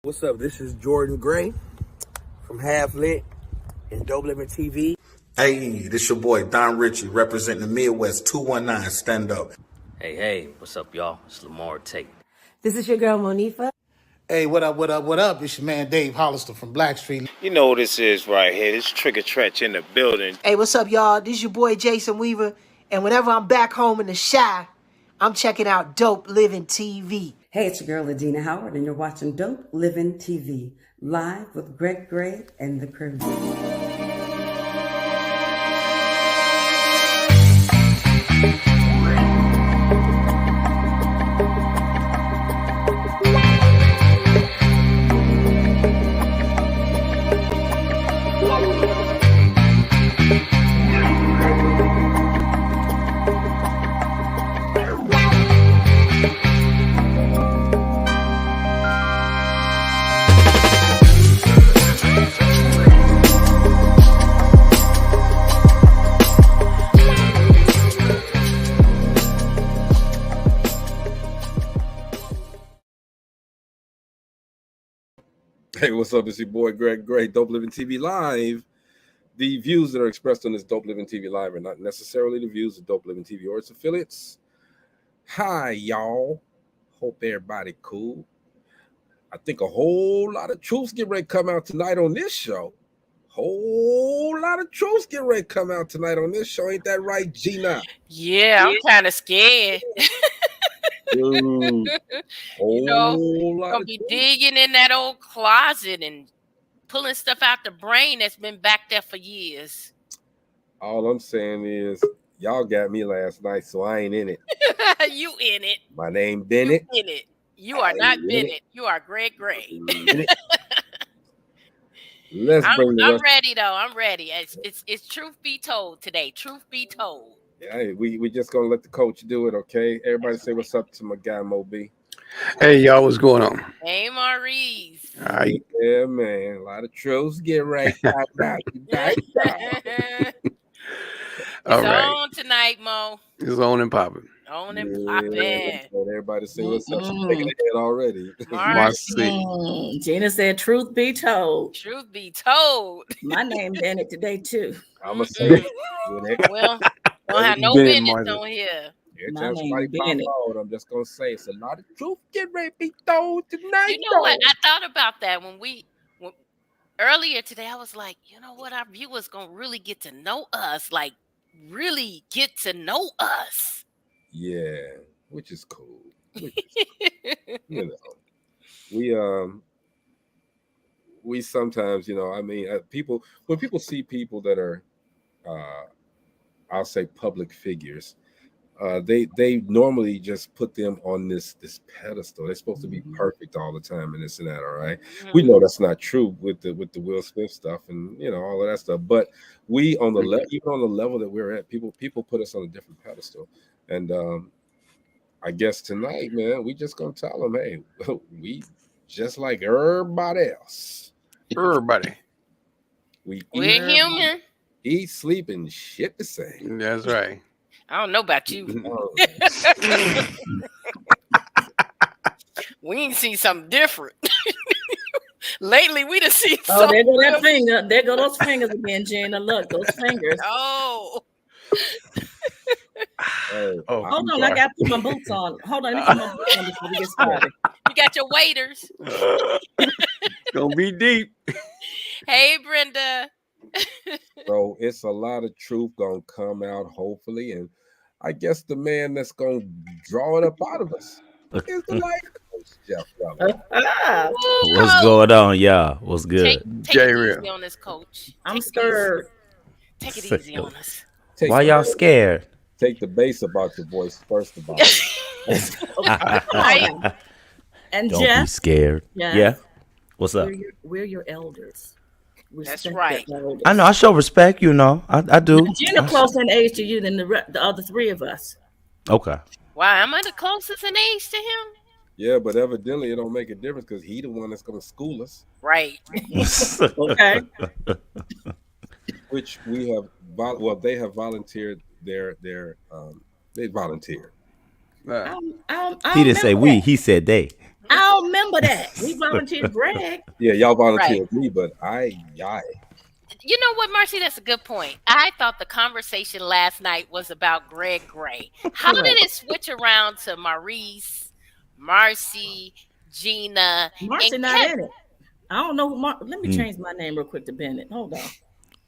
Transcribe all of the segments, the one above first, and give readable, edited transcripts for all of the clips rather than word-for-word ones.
What's up? This is Jordan Gray from Half Lit and DopelivenTV. Hey, this your boy Don Ritchie representing the Midwest 219 Stand Up. Hey, what's up, y'all? It's Lamar Tate. This is your girl, Monifa. Hey, what up, what up, what up? It's your man Dave Hollister from Blackstreet. You know what this is right here. This Trigger Tretch in the building. Hey, what's up, y'all? This is your boy Jason Weaver. And whenever I'm back home in the Chi, I'm checking out Dope Living TV. Hey, it's your girl, Adina Howard, and you're watching Dope Living TV, live with Greg Gray and the crew. Hey, what's up? It's your boy Greg Gray, Dope Living TV Live. The views that are expressed on this Dope Living TV Live are not necessarily the views of Dope Living TV or its affiliates. Hi, y'all. Hope everybody cool. I think a whole lot of truths get ready to come out tonight on this show. Whole lot of truths get ready to come out tonight on this show. Ain't that right, Gina? Yeah, I'm kind of scared. Dude, Gonna be digging in that old closet and pulling stuff out the brain that's been back there for years. All I'm saying is y'all got me last night, so I ain't in it. You in it. My name Bennett. You in it. You are not Bennett. You are Greg Gray. I'm ready though. I'm ready. It's truth be told today. Truth be told. Yeah, we just gonna let the coach do it, okay? Everybody say what's up to my guy Mo B. Hey y'all, what's going on? Hey Maurice. All right. Yeah, man. A lot of truths get right. All right. On tonight, Mo. It's on and popping. On and popping. Everybody say what's up. She's shaking her head already. Gina said, "Truth be told." Truth be told. My name Bennett today too. I'ma say well, don't have no business on here. Every time somebody pop out, I'm just gonna say it's a lot of truth get ready to be told tonight. You know what? I thought about that when earlier today. I was like, you know what? Our viewers gonna really get to know us, like really get to know us. Yeah, which is cool. You know, we sometimes, people, when people see people that are, I'll say public figures, they normally just put them on this pedestal. They're supposed to be perfect all the time and this and that. All right, we know that's not true with the Will Smith stuff and all of that stuff. But we on the even on the level that we're at, people put us on a different pedestal. And I guess tonight, man, we just gonna tell them, hey, we just like everybody else. Everybody. We're human. Eat, sleep, and shit the same. That's right. I don't know about you. We ain't seen something different. Lately, we done seen something. Oh, there go that finger. There go those fingers again, Gina. Look, those fingers. Oh. Hold on, I got to put my boots on. Hold on, let me put my boots on before we get started. You got your waders. It's gonna be deep. Hey, Brenda. So it's a lot of truth gonna come out, hopefully, and I guess the man that's gonna draw it up out of us is the life coach, Jeff. What's going on, y'all? What's good? Take it easy on this, coach. I'm scared. Take it easy on us. Why y'all scared? Take the bass about your voice first of all. And don't Jeff, be scared. Yeah. What's up? We're your elders. That's right. I know. I show respect. I do. Gina closer in age to you than the other three of us. Okay. Why am I the closest in age to him? Yeah, but evidently it don't make a difference because he the one that's gonna school us. Right. Okay. Which we have. They have volunteered they volunteered. He didn't say we. He said they. I don't remember that. We volunteered Greg. Yeah, y'all volunteered Right. me, but I. You know what, Marcy? That's a good point. I thought the conversation last night was about Greg Gray. How did Correct. it switch around to Maurice, Marcy, Gina, Marcy and not Kevin? in it. I don't know who let me change my name real quick to Bennett. Hold on.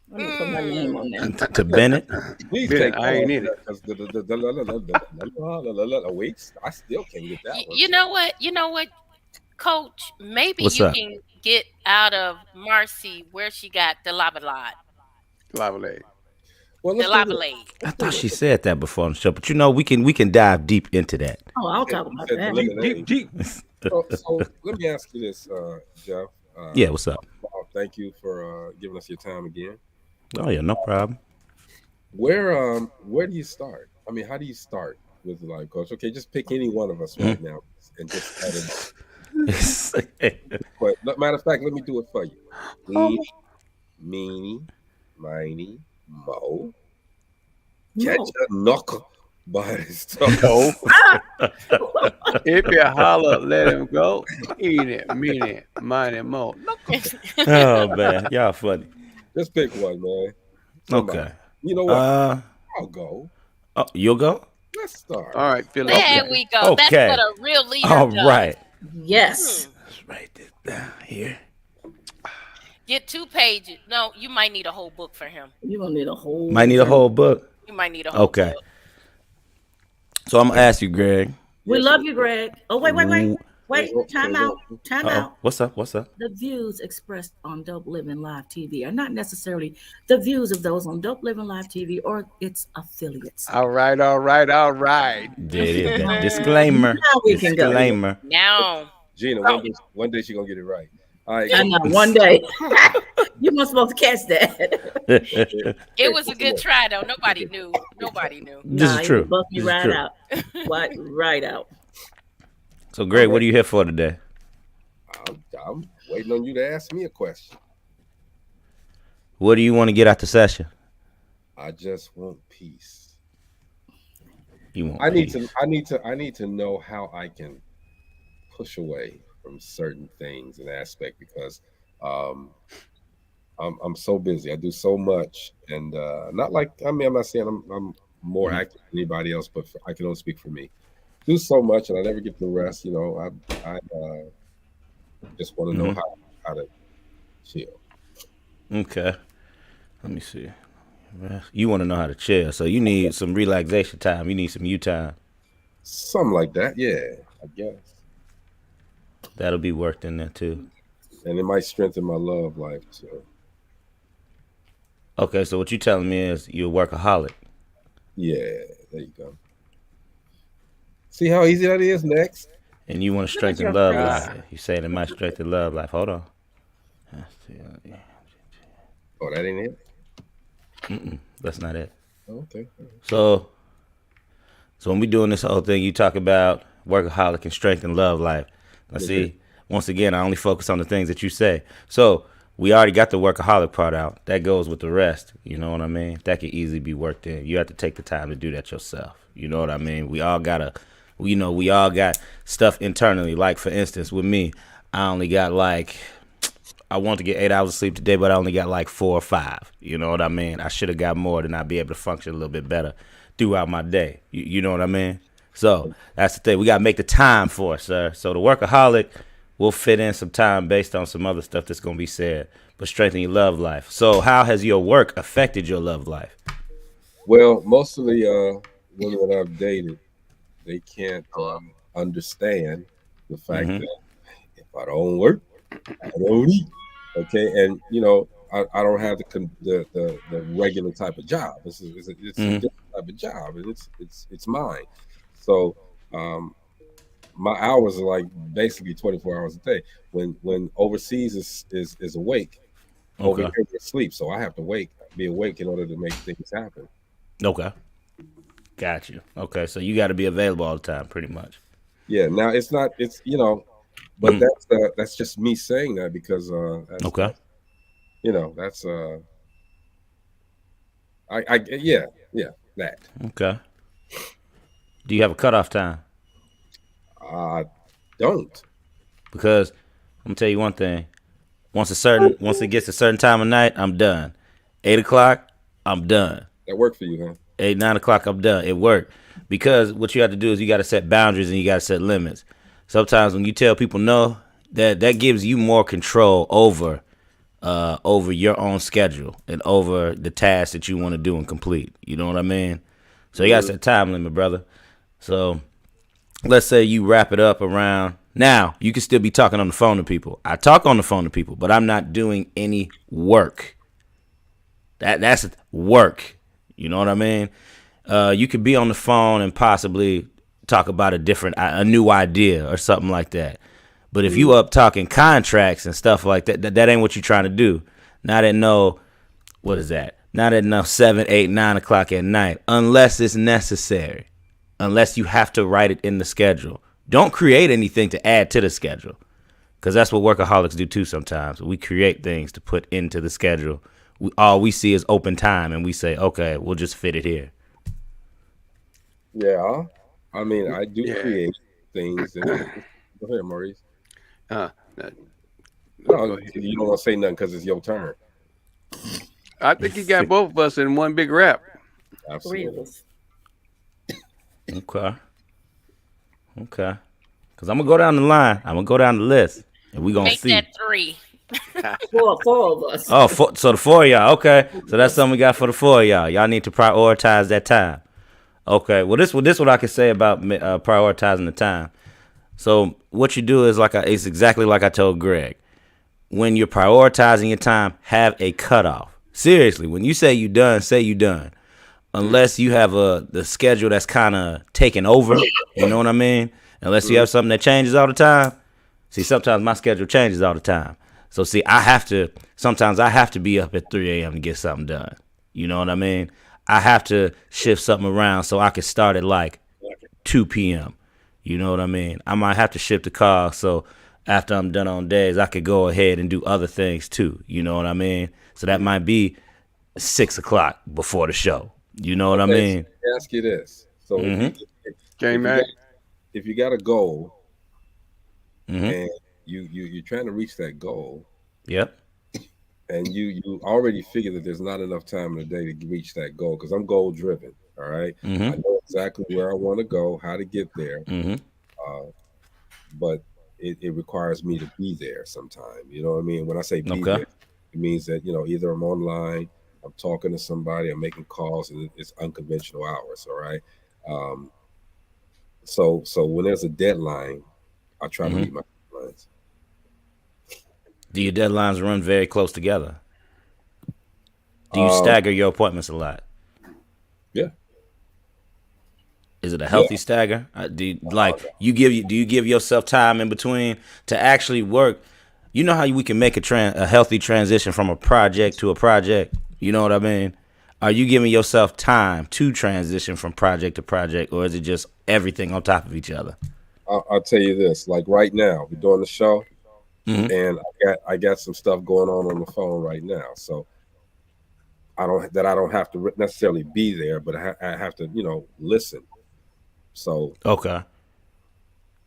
Let me put my name on there. To Bennett. Please Bennett, take I ain't in it. because wait, I still can't get that one. You know what? You know what, Coach? Maybe What's you up? can get out of Marcy where she got the lava lot, Lavalade. Well, the let's do lava this. lade. I thought she said that before on the show, but you know we can dive deep into that. Oh, I'll talk You about said that. eliminate. Deep. So let me ask you this, Jeff. Yeah, what's up? Thank you for giving us your time again. Oh yeah, no problem. Where do you start? I mean, how do you start with a life coach? Okay, just pick any one of us right now and just start it. But matter of fact, let me do it for you. Eeny, meeny, miny, mo. Catch a knock by his tongue. No. If you holler, let him go. Eat it, mean it, mind it, mo. Oh man, y'all funny. Just pick one, man. Somebody. Okay. You know what? I'll go. Oh, you'll go. Let's start. All right, Philly. There we go. That's Okay. what a real leader All does. right. Yes. Let's write this down here. Get 2 pages. No, you might need a whole book for him. You're gonna need a whole Might need a whole book. You might need a whole Okay. book. So I'm gonna ask you, Greg. We love you, Greg. Oh, wait. Time out. Uh-oh. What's up? The views expressed on Dope Living Live TV are not necessarily the views of those on Dope Living Live TV or its affiliates. All right. There it is. That disclaimer. Now we can go. Disclaimer. Now, Gina, one day she gonna get it right. All right. I know, one day. You weren't supposed to catch that. it was a good try, though. Nobody knew. This is true. You buffed me This is right true. out. Right out. So, Greg, what are you here for today? I'm waiting on you to ask me a question. What do you want to get out the session? I just want peace. You want? I need to know how I can push away from certain things and aspect because I'm so busy. I do so much, and not like I'm not saying I'm more active than anybody else, but I can only speak for me. Do so much, and I never get the rest. You know, I just want to know how to chill. Okay. Let me see. You want to know how to chill, so you need some relaxation time. You need some you time. Something like that, yeah. I guess that'll be worked in there too, and it might strengthen my love life too. Okay, so what you telling me is you're a workaholic. Yeah, there you go. See how easy that is. Next, and you want to strengthen love life. You saying it might strengthen love life. Hold on. Oh, that ain't it. That's not it. Okay. So when we doing this whole thing, you talk about workaholic and strengthen love life. Let's see. Once again, I only focus on the things that you say. So we already got the workaholic part out. That goes with the rest. You know what I mean? That can easily be worked in. You have to take the time to do that yourself. You know what I mean? We all got stuff internally. Like, for instance, with me, I want to get 8 hours of sleep today, but I only got like 4 or 5. You know what I mean? I should have got more, then I'd be able to function a little bit better throughout my day. You know what I mean? So that's the thing. We got to make the time for it, sir. So the workaholic will fit in some time based on some other stuff that's going to be said, but strengthen your love life. So how has your work affected your love life? Well, most of the women that I've dated, they can't understand the fact that if I don't work, I don't eat. Okay, and you know, I don't have the regular type of job. It's a different type of job, and it's mine. So my hours are like basically 24 hours a day. When overseas is awake, over here we're asleep. So I have to be awake in order to make things happen. Okay, got you. Okay, so you got to be available all the time, pretty much. Yeah. Now it's you know. But that's just me saying that because that. Okay. Do you have a cutoff time? I don't. because I'm gonna tell you one thing. Once it gets a certain time of night, I'm done. 8 o'clock, I'm done. That worked for you, huh? 8, 9 o'clock, I'm done. It worked. Because what you have to do is you got to set boundaries and you got to set limits. Sometimes when you tell people no, that gives you more control over your own schedule and over the tasks that you want to do and complete. You know what I mean? So you got to set time limit, brother. So let's say you wrap it up around. Now, you can still be talking on the phone to people. I talk on the phone to people, but I'm not doing any work. That's work. You know what I mean? You could be on the phone and possibly talk about a new idea or something like that. But if you up talking contracts and stuff like that, that ain't what you're trying to do. Not at what is that? Not at 7, 8, 9 o'clock at night, unless it's necessary. Unless you have to write it in the schedule. Don't create anything to add to the schedule, because that's what workaholics do too sometimes. We create things to put into the schedule. All we see is open time, and we say, okay, we'll just fit it here. Yeah, I mean, I do create things. Go ahead, Maurice. No, you don't want to say nothing because it's your turn. I think you got both of us in one big rap. Absolutely. Okay. Because I'm going to go down the line. I'm going to go down the list, and we're going to Make see. that 3. Four of us. Oh, so the 4 of y'all. Okay. So that's something we got for the 4 of y'all. Y'all need to prioritize that time. Okay. Well, this what I can say about prioritizing the time. So what you do is it's exactly like I told Greg. When you're prioritizing your time, have a cutoff. Seriously, when you say you done, say you done. Unless you have the schedule that's kind of taken over, you know what I mean? Unless you have something that changes all the time. See, sometimes my schedule changes all the time. So see, sometimes I have to be up at 3 a.m. to get something done. You know what I mean? I have to shift something around so I can start at like 2 p.m. You know what I mean? I might have to shift the car so after I'm done on days, I could go ahead and do other things too. You know what I mean? So that might be 6 o'clock before the show. You know what I mean? Let me ask you this. So if you got a goal and you're trying to reach that goal. Yep. And you already figure that there's not enough time in the day to reach that goal, because I'm goal driven. All right. I know exactly where I want to go, how to get there. But it requires me to be there sometime. You know what I mean? When I say be there, it means that, either I'm online, I'm talking to somebody, I'm making calls, and it's unconventional hours. All right. So when there's a deadline, I try to meet my deadlines. Do your deadlines run very close together? Do you stagger your appointments a lot? Yeah. Is it a healthy stagger? Do you give yourself time in between to actually work? You know how we can make a healthy transition from a project to a project? You know what I mean? Are you giving yourself time to transition from project to project, or is it just everything on top of each other? I'll tell you this. Like right now, we're doing the show, and I got some stuff going on the phone right now. So I don't have to necessarily be there, but I have to, listen. So okay,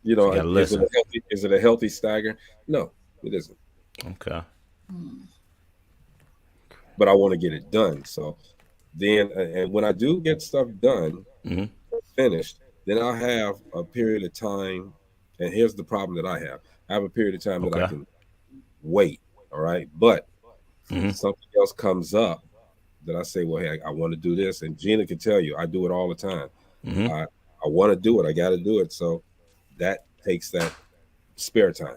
is it a healthy stagger? No, it isn't. Okay. But I want to get it done. So then, and when I do get stuff done, finished, then I'll have a period of time. And here's the problem that I have. I have a period of time that I can wait. All right. But something else comes up that I say, well, hey, I want to do this. And Gina can tell you, I do it all the time. I want to do it. I got to do it. So that takes that spare time.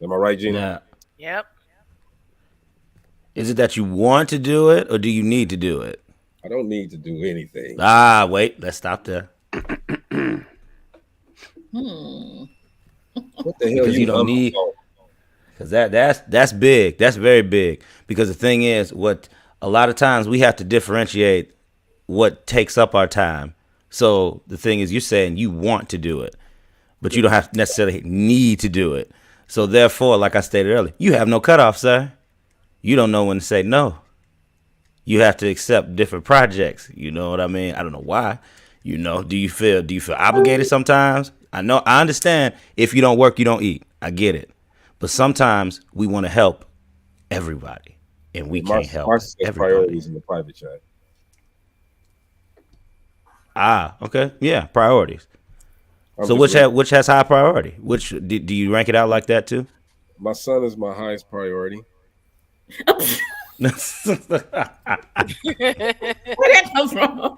Am I right, Gina? Yeah. Yep. Is it that you want to do it, or do you need to do it? I don't need to do anything. Wait. Let's stop there. What the hell? You don't need. Because that's big. That's very big. Because the thing is, a lot of times we have to differentiate what takes up our time. So the thing is, you're saying you want to do it, but you don't have to necessarily need to do it. So therefore, like I stated earlier, you have no cutoff, sir. You don't know when to say no. You have to accept different projects. You know what I mean? I don't know why. Do you feel obligated sometimes? I understand if you don't work, you don't eat. I get it. But sometimes we want to help everybody, and we can't help Marcy says everybody. priorities in the private chat. Okay. Yeah, priorities. I'm So just which has high priority? Which do you rank it out like that too? My son is my highest priority. Where that come from?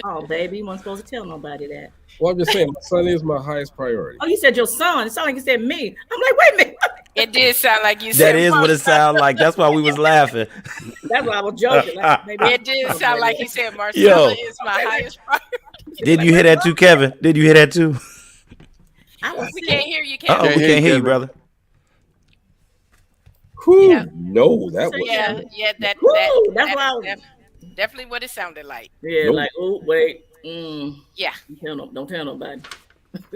Oh, baby, you weren't supposed to tell nobody that. Well, I'm just saying, my son is my highest priority. Oh, you said your son. It sounded like you said me. I'm like, wait a minute. It did sound like you said That is what it sounded like. That's why we was laughing. That's why I was joking. Like, maybe It did sound like he said Marcella is my highest priority. Did you hear that too, Kevin? Did you hear that too? We can't hear you, Kevin. We can't hear you, brother. Yeah. No, that was that's definitely what it sounded like. Yeah, like, oh wait, yeah. Don't tell nobody.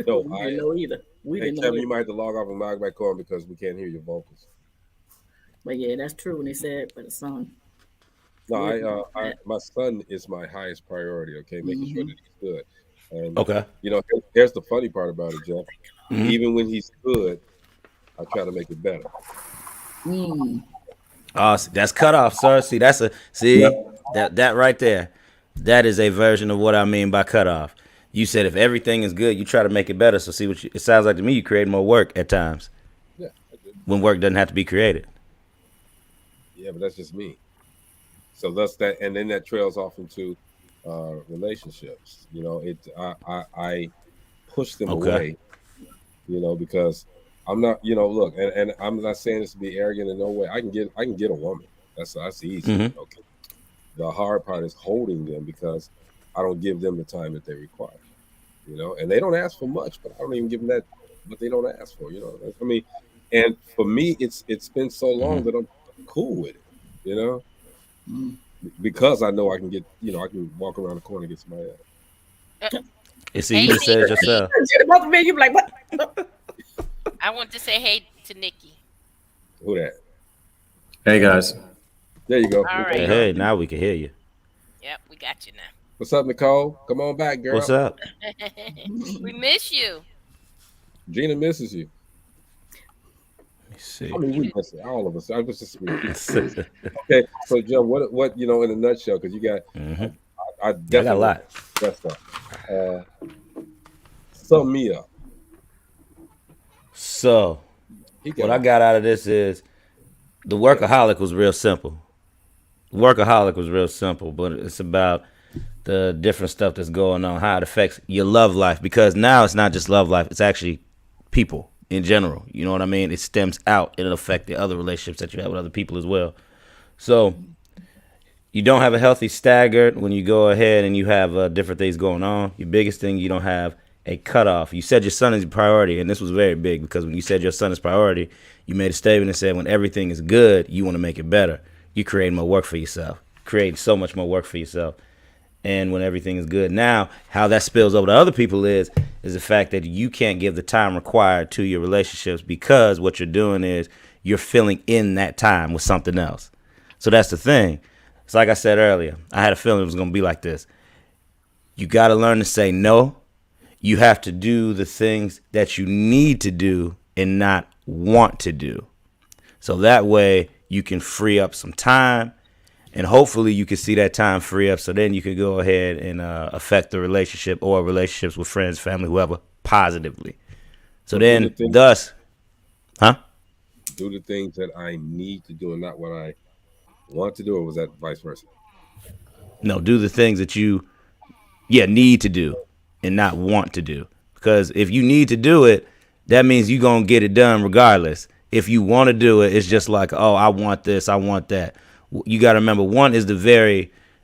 No, we didn't know either. We didn't know. Kevin, you might have to log off and log back on because we can't hear your vocals. But yeah, that's true when they said for the son. No, my son is my highest priority. Okay, making sure that he's good. And here's the funny part about it, Jeff. Even when he's good, I try to make it better. That's cut off, sir. See, that right there. That is a version of what I mean by cut off. You said if everything is good, you try to make it better. So see it sounds like to me you create more work at times. Yeah, I do. When work doesn't have to be created. Yeah, but that's just me. So that's that, and then that trails off into relationships. I push them away. Because I'm not, look, and I'm not saying this to be arrogant in no way. I can get a woman. That's easy. Okay. The hard part is holding them because I don't give them the time that they require. And they don't ask for much, but I don't even give them that what they don't ask for. I mean, and for me, it's been so long that I'm cool with it. Because I know I can get, I can walk around the corner and get somebody else. You see, you just said it yourself. You be like, what? I want to say hey to Nikki. Who that? Hey guys. There you go. All right. Hey, now we can hear you. Yep, we got you now. What's up, Nicole? Come on back, girl. What's up? We miss you. Gina misses you. Let me see. I mean, we miss it. All of us. I was just okay. So, Joe, what in a nutshell? Because you got, I definitely got a lot. That's that. Sum me up. So, what I got out of this is the workaholic was real simple. Workaholic was real simple, but it's about the different stuff that's going on, how it affects your love life. Because now it's not just love life; it's actually people in general. You know what I mean? It stems out; it'll affect the other relationships that you have with other people as well. So you don't have a healthy staggered when you go ahead and you have different things going on. Your biggest thing, you don't have a cutoff. You said your son is a priority, and this was very big because when you said your son is priority, you made a statement and said when everything is good, you want to make it better. You create more work for yourself, create so much more work for yourself. And when everything is good, now how that spills over to other people is the fact that you can't give the time required to your relationships because what you're doing is you're filling in that time with something else. So that's the thing. It's like I said earlier, I had a feeling it was going to be like this. You got to learn to say no. You have to do the things that you need to do and not want to do. So that way you can free up some time, and hopefully you can see that time free up so then you can go ahead and affect the relationship or relationships with friends, family, whoever, positively. So then thus, do the things that I need to do and not what I want to do, or was that vice versa? No, do the things that you need to do and not want to do. Because if you need to do it, that means you're going to get it done regardless. If you want to do it, it's just like, oh, I want this, I want that. You got to remember, one is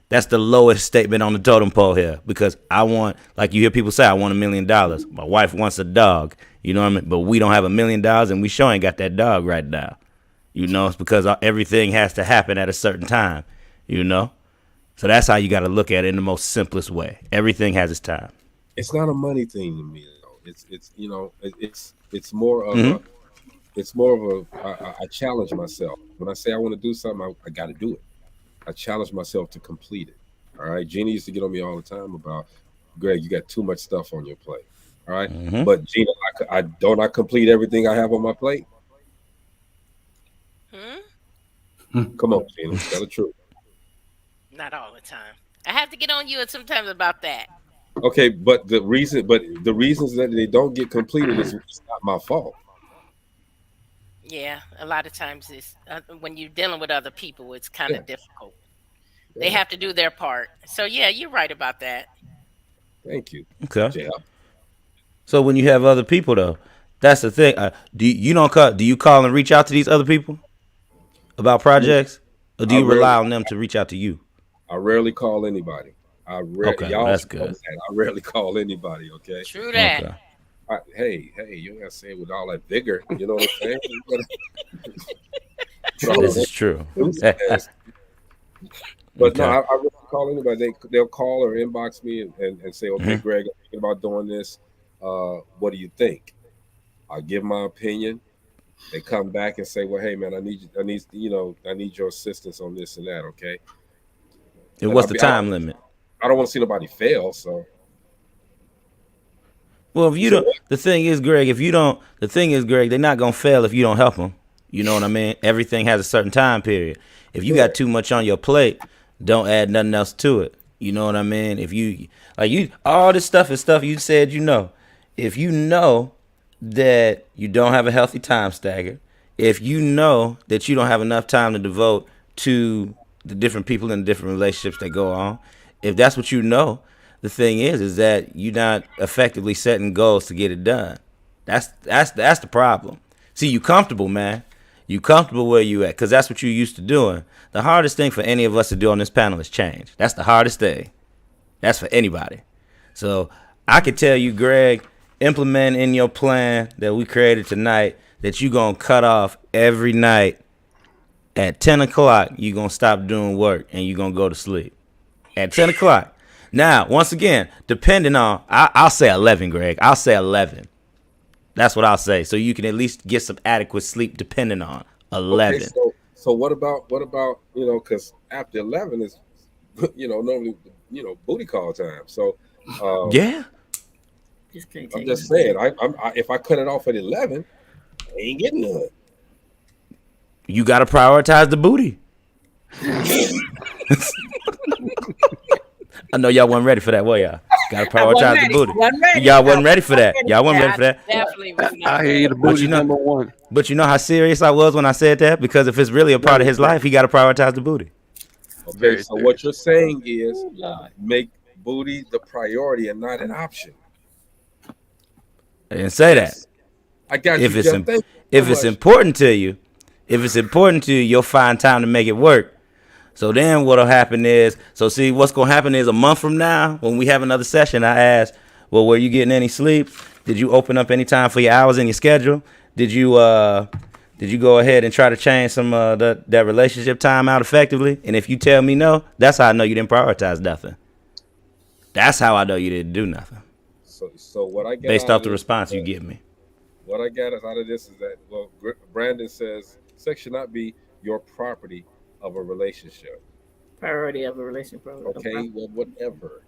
that's the lowest statement on the totem pole here. Because I want, like you hear people say, I want $1 million. My wife wants a dog. You know what I mean? But we don't have $1 million and we sure ain't got that dog right now. You know, it's because everything has to happen at a certain time, you know? So that's how you got to look at it in the most simplest way. Everything has its time. It's not a money thing to me, though. It's more of I challenge myself. When I say I want to do something, I got to do it. I challenge myself to complete it. All right. Jeannie used to get on me all the time about, Greg, you got too much stuff on your plate. All right. But Gina, I don't complete everything I have on my plate. Come on, Gina, tell the truth. Not all the time. I have to get on you sometimes about that. Okay, but the reasons that they don't get completed is it's not my fault. Yeah, a lot of times it's when you're dealing with other people, it's kind of difficult. They have to do their part. So yeah, you're right about that. Thank you. Okay. Jeff. So when you have other people though, that's the thing. Do you call and reach out to these other people about projects, or do you rely on them to reach out to you? I rarely call anybody. Okay, y'all that's good. I rarely call anybody. Okay. True that. Okay. Hey, you gotta say it with all that vigor. You know what I'm saying? This is true. But no, I really call anybody. They'll call or inbox me and say, okay, Greg, I'm thinking about doing this. What do you think? I give my opinion. They come back and say, well, hey man, I need your assistance on this and that. Okay. And what's the time limit? I don't want to see nobody fail. So. Well, if you don't, the thing is, Greg, they're not gonna fail if you don't help them. You know what I mean? Everything has a certain time period. If you got too much on your plate, don't add nothing else to it. You know what I mean? If you all this stuff is stuff you said if you know that you don't have a healthy time stagger, if you know that you don't have enough time to devote to the different people and the different relationships that go on, if that's what you know, the thing is that you're not effectively setting goals to get it done. That's the problem. See, you comfortable, man. You comfortable where you at, because that's what you used to doing. The hardest thing for any of us to do on this panel is change. That's the hardest thing. That's for anybody. So I could tell you, Greg, implement in your plan that we created tonight that you're going to cut off every night at 10 o'clock. You're going to stop doing work and you're going to go to sleep. At 10 o'clock. Now, once again, depending on, I'll say 11, Greg. I'll say 11. That's what I'll say. So you can at least get some adequate sleep depending on 11. Okay, so what about, because after 11 is, normally, booty call time. So, yeah. I'm just saying, if I cut it off at 11, I ain't getting none. You got to prioritize the booty. I know y'all wasn't ready for that, were y'all? Got to prioritize the booty. Y'all wasn't ready for that. Y'all wasn't ready for that. Definitely. I hear you, the booty number one. But you know how serious I was when I said that? Because if it's really a part of his life, he got to prioritize the booty. Okay, so what you're saying is make booty the priority and not an option. I didn't say that. I got you. If it's important to you, you'll find time to make it work. So then what'll happen is, see, what's going to happen is a month from now, when we have another session, I ask, well, were you getting any sleep? Did you open up any time for your hours in your schedule? Did you go ahead and try to change some that relationship time out effectively? And if you tell me no, that's how I know you didn't prioritize nothing. That's how I know you didn't do nothing. So what I get based off the response you give me. What I got out of this is that, well, Brandon says sex should not be your property of a relationship. Priority of a relationship. Okay, well, whatever.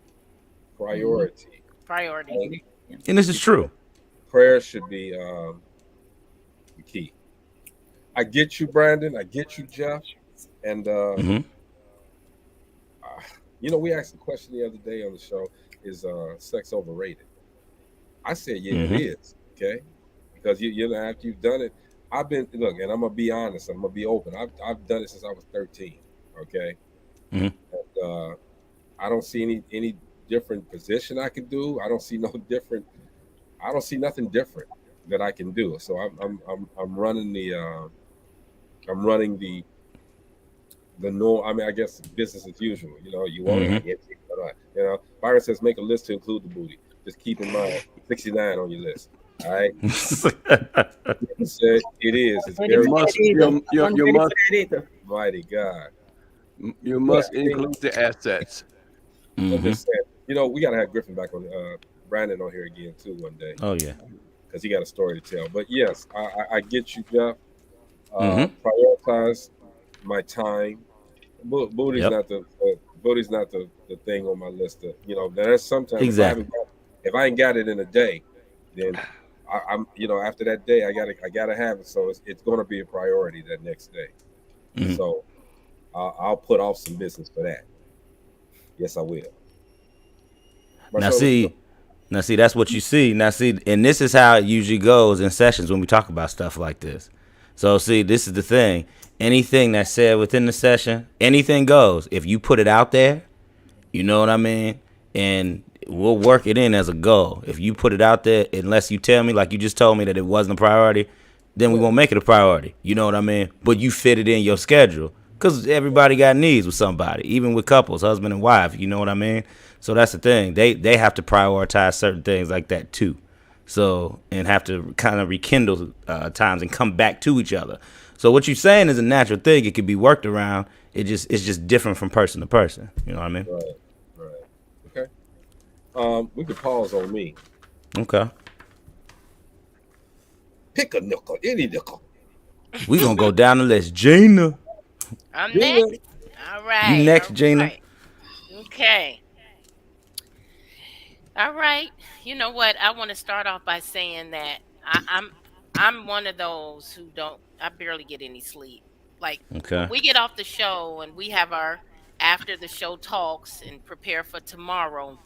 Priority. Priority. And this is true. Prayer should be the key. I get you, Brandon. I get you, Jeff. And, we asked a question the other day on the show, is sex overrated? I said, yeah, it is. Okay. Because after you've done it, and I'm gonna be honest, I'm gonna be open. I've done it since I was 13. Okay. And I don't see any different position I can do. I don't see nothing different that I can do. So I'm running the norm. I mean, I guess business as usual. You want it. Byron says make a list to include the booty. Just keep in mind 69 on your list. All right. It is. It's very you must. Mighty God. You must include the assets. I'm just saying, we gotta have Griffin back on, Brandon on here again too one day. Oh yeah. Because he got a story to tell. But yes, I get you, Jeff. Prioritize my time. Booty's not the thing on my list. There's sometimes if I ain't got it in a day, then I'm after that day I gotta have it. So it's going to be a priority that next day. Mhm. So I'll put off some business for that. Yes, I will. Now see, that's what you see. Now see, and this is how it usually goes in sessions when we talk about stuff like this. So see, this is the thing. Anything that's said within the session, anything goes. If you put it out there, you know what I mean? And we'll work it in as a goal. If you put it out there, unless you tell me, like you just told me, that it wasn't a priority, then we won't make it a priority. You know what I mean? But you fit it in your schedule. Because everybody got needs with somebody, even with couples, husband and wife. You know what I mean? So that's the thing. They have to prioritize certain things like that too. So, and have to kind of rekindle times and come back to each other. So what you're saying is a natural thing. It could be worked around. It's just different from person to person. You know what I mean? Right. Okay. We could pause on me. Okay. Pick a nickel, any nickel. We gonna go down the list. Gina. I'm next. All right. You next, all Gina. right. Okay. All right. You know what? I want to start off by saying that I'm one of those who I barely get any sleep. Like Okay. when we get off the show and we have our after the show talks and prepare for tomorrow.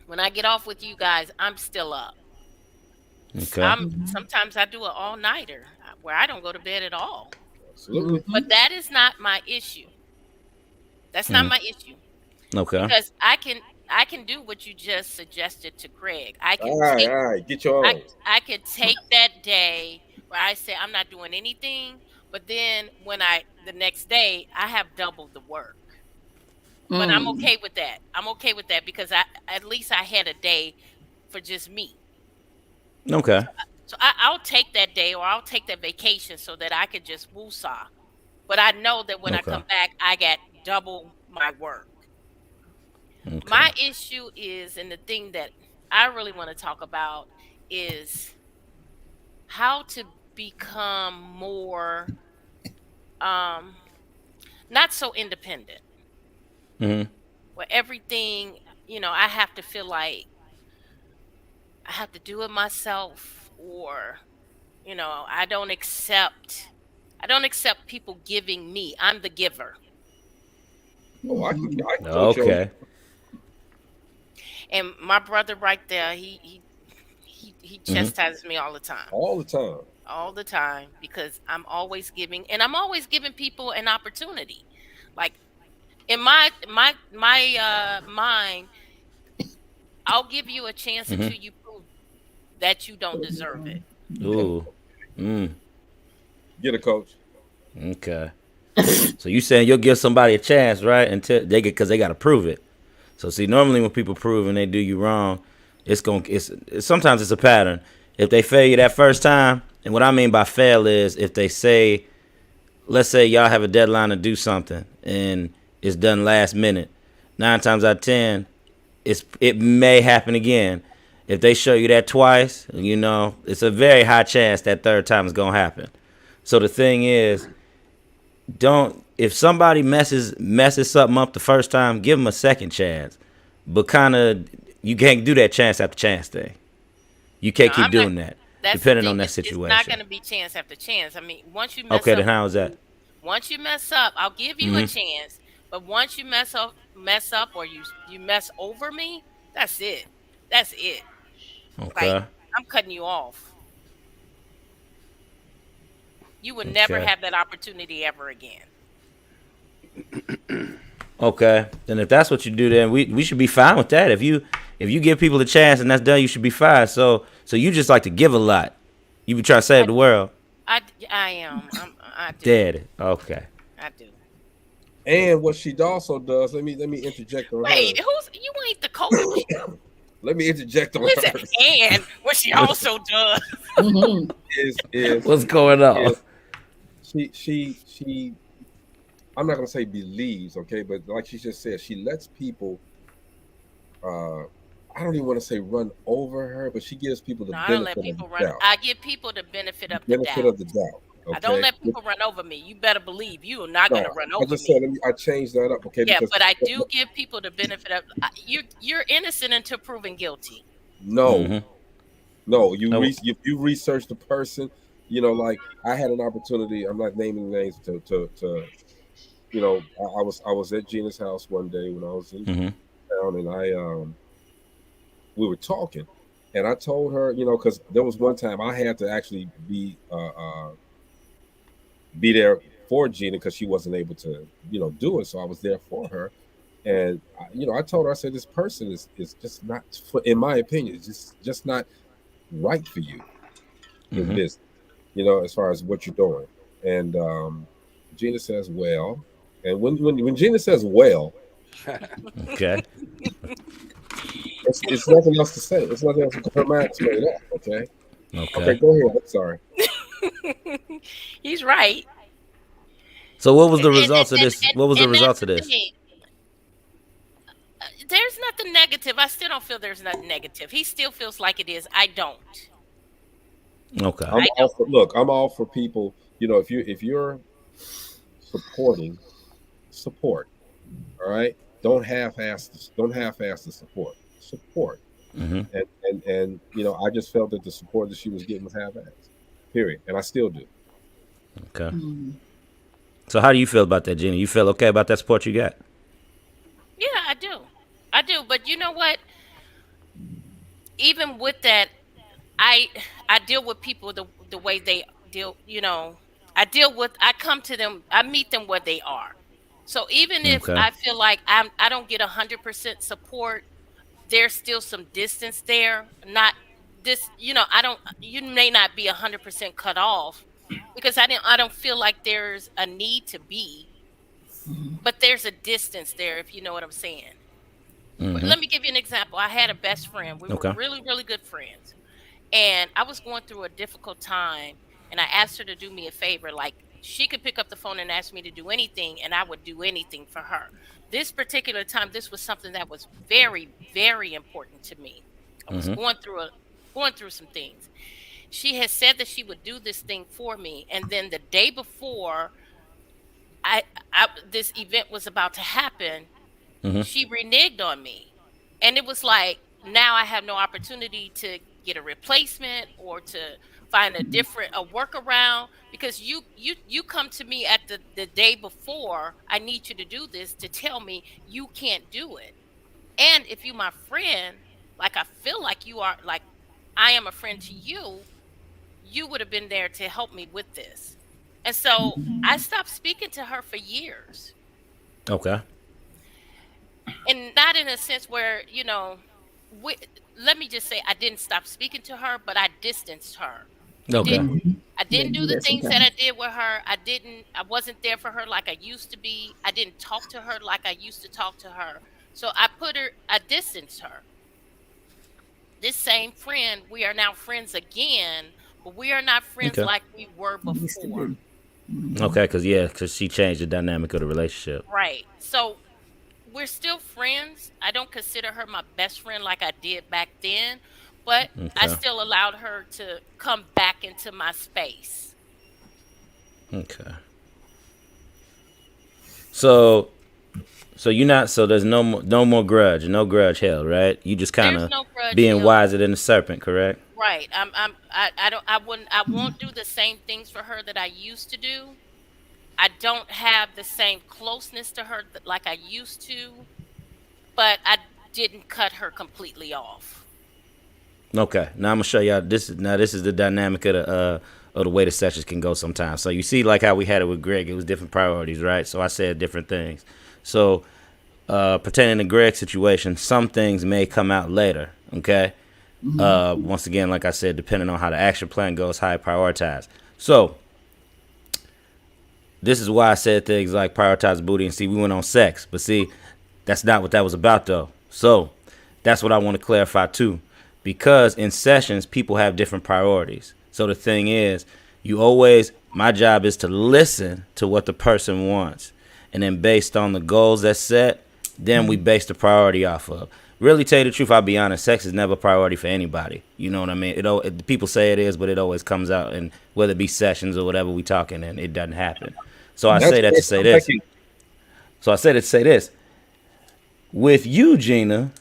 When I get off with you guys, I'm still up. Okay. Sometimes I do an all-nighter where I don't go to bed at all. Absolutely. But that is not my issue. That's not my issue. Okay. Because I can do what you just suggested to Craig. I can All right, get your own. I could take that day where I say I'm not doing anything, but then the next day I have doubled the work. But I'm okay with that. I'm okay with that because at least I had a day for just me. Okay. So I'll take that day or I'll take that vacation so that I could just woosah. But I know that when I come back, I got double my work. Okay. My issue is, and the thing that I really want to talk about is how to become more not so independent. Mm-hmm. Where everything, I have to feel like I have to do it myself, or I don't accept people giving me. I'm the giver. Oh, I can okay. And my brother right there, he chastises me all the time. All the time. All the time, because I'm always giving, and I'm always giving people an opportunity. Like in my mind, I'll give you a chance until you prove that you don't deserve it. Ooh. Get a coach. Okay. So you saying you'll give somebody a chance, right? Until because they got to prove it. So see, normally when people prove and they do you wrong, sometimes it's a pattern. If they fail you that first time, and what I mean by fail is if they say, let's say y'all have a deadline to do something and it's done last minute, 9 times out of 10, it may happen again. If they show you that twice, it's a very high chance that third time is gonna happen. So the thing is, if somebody messes something up the first time, give them a second chance. But you can't do that chance after chance thing. You can't keep doing that. Depending on that situation. It's not going to be chance after chance. I mean, once you mess up. Okay, then how is that? Once you mess up, I'll give you a chance. But once you mess up, or you mess over me, that's it. That's it. Okay. Like, I'm cutting you off. You would never have that opportunity ever again. Okay. Then if that's what you do, then we should be fine with that. If you give people a chance and that's done, you should be fine. So you just like to give a lot. You be trying to save the world. I am. I do. Daddy. Okay. I do. And what she also does, let me interject on Wait, her. you ain't the coach. Let me interject on Listen, her. and what she also does is what's going on? She I'm not gonna say believes, okay, but like she just said, she lets people I don't even want to say run over her, but she gives people the benefit of the doubt. I give people the benefit of the doubt. Okay? I don't let people run over me. You better believe you are not going to run over me. I changed that up, okay? Yeah, but I do give people the benefit of you're innocent until proven guilty. No, No, you research the person. Like I had an opportunity. I'm not naming names to I was at Gina's house one day when I was in town, and we were talking, and I told her, because there was one time I had to actually be there for Gina because she wasn't able to, do it. So I was there for her. And I told her, I said, this person is just not, in my opinion, it's just not right for you in business, as far as what you're doing. And Gina says, well, and when Gina says, well, okay, it's nothing else to say. It's nothing else. Her mind's made up. Okay. Okay. Go ahead. I'm sorry. He's right. So what was the results of this? What was the results of this? There's nothing negative. I still don't feel there's nothing negative. He still feels like it is. I don't. Okay. I'm all for people. If you're supporting, support. All right. Don't half-ass the support. Support. And I just felt that the support that she was getting was half-assed. Period. And I still do. Okay. So how do you feel about that, Gina? You feel okay about that support you got? Yeah, I do. But you know what? Even with that, I deal with people the way they deal. I come to them. I meet them where they are. So even if I feel like I don't get 100% support, there's still some distance there. Not this, I don't. You may not be 100% cut off because I don't feel like there's a need to be, but there's a distance there, if you know what I'm saying. Let me give you an example. I had a best friend. We were really, really good friends. And I was going through a difficult time, and I asked her to do me a favor. Like, she could pick up the phone and ask me to do anything, and I would do anything for her. This particular time, this was something that was very, very important to me. I was going through some things. She had said that she would do this thing for me, and then the day before this event was about to happen, she reneged on me. And it was like, now I have no opportunity to get a replacement or to find a workaround, because you come to me at the day before I need you to do this to tell me you can't do it. And if you my friend, like I feel like you are, like I am a friend to you, you would have been there to help me with this. And so I stopped speaking to her for years. Okay. And not in a sense where, let me just say I didn't stop speaking to her, but I distanced her. I didn't do the things that I did with her. I wasn't there for her like I used to be. I didn't talk to her like I used to talk to her. So I distanced her. This same friend, we are now friends again, but we are not friends like we were before. Okay, because she changed the dynamic of the relationship. Right. So we're still friends. I don't consider her my best friend like I did back then, but I still allowed her to come back into my space. Okay. So you're not. So there's no more grudge, no grudge held, right? You just kind of being wiser than the serpent, correct? Right. I won't do the same things for her that I used to do. I don't have the same closeness to her like I used to, but I didn't cut her completely off. Okay. Now I'm gonna show y'all this is the dynamic of the way the sessions can go sometimes. So you see, like how we had it with Greg, it was different priorities, right? So I said different things. So pertaining to Greg's situation, some things may come out later. Okay. Once again, like I said, depending on how the action plan goes, how I prioritize. So this is why I said things like prioritize booty, and see, we went on sex, but see, that's not what that was about though. So that's what I want to clarify too, because in sessions, people have different priorities. So the thing is, my job is to listen to what the person wants. And then based on the goals that's set, then we base the priority off of. Really tell you the truth, I'll be honest, sex is never a priority for anybody. You know what I mean? People say it is, but it always comes out, and whether it be sessions or whatever we talking, and it doesn't happen. So I say that to say this. So I say that to say this. With you, Gina,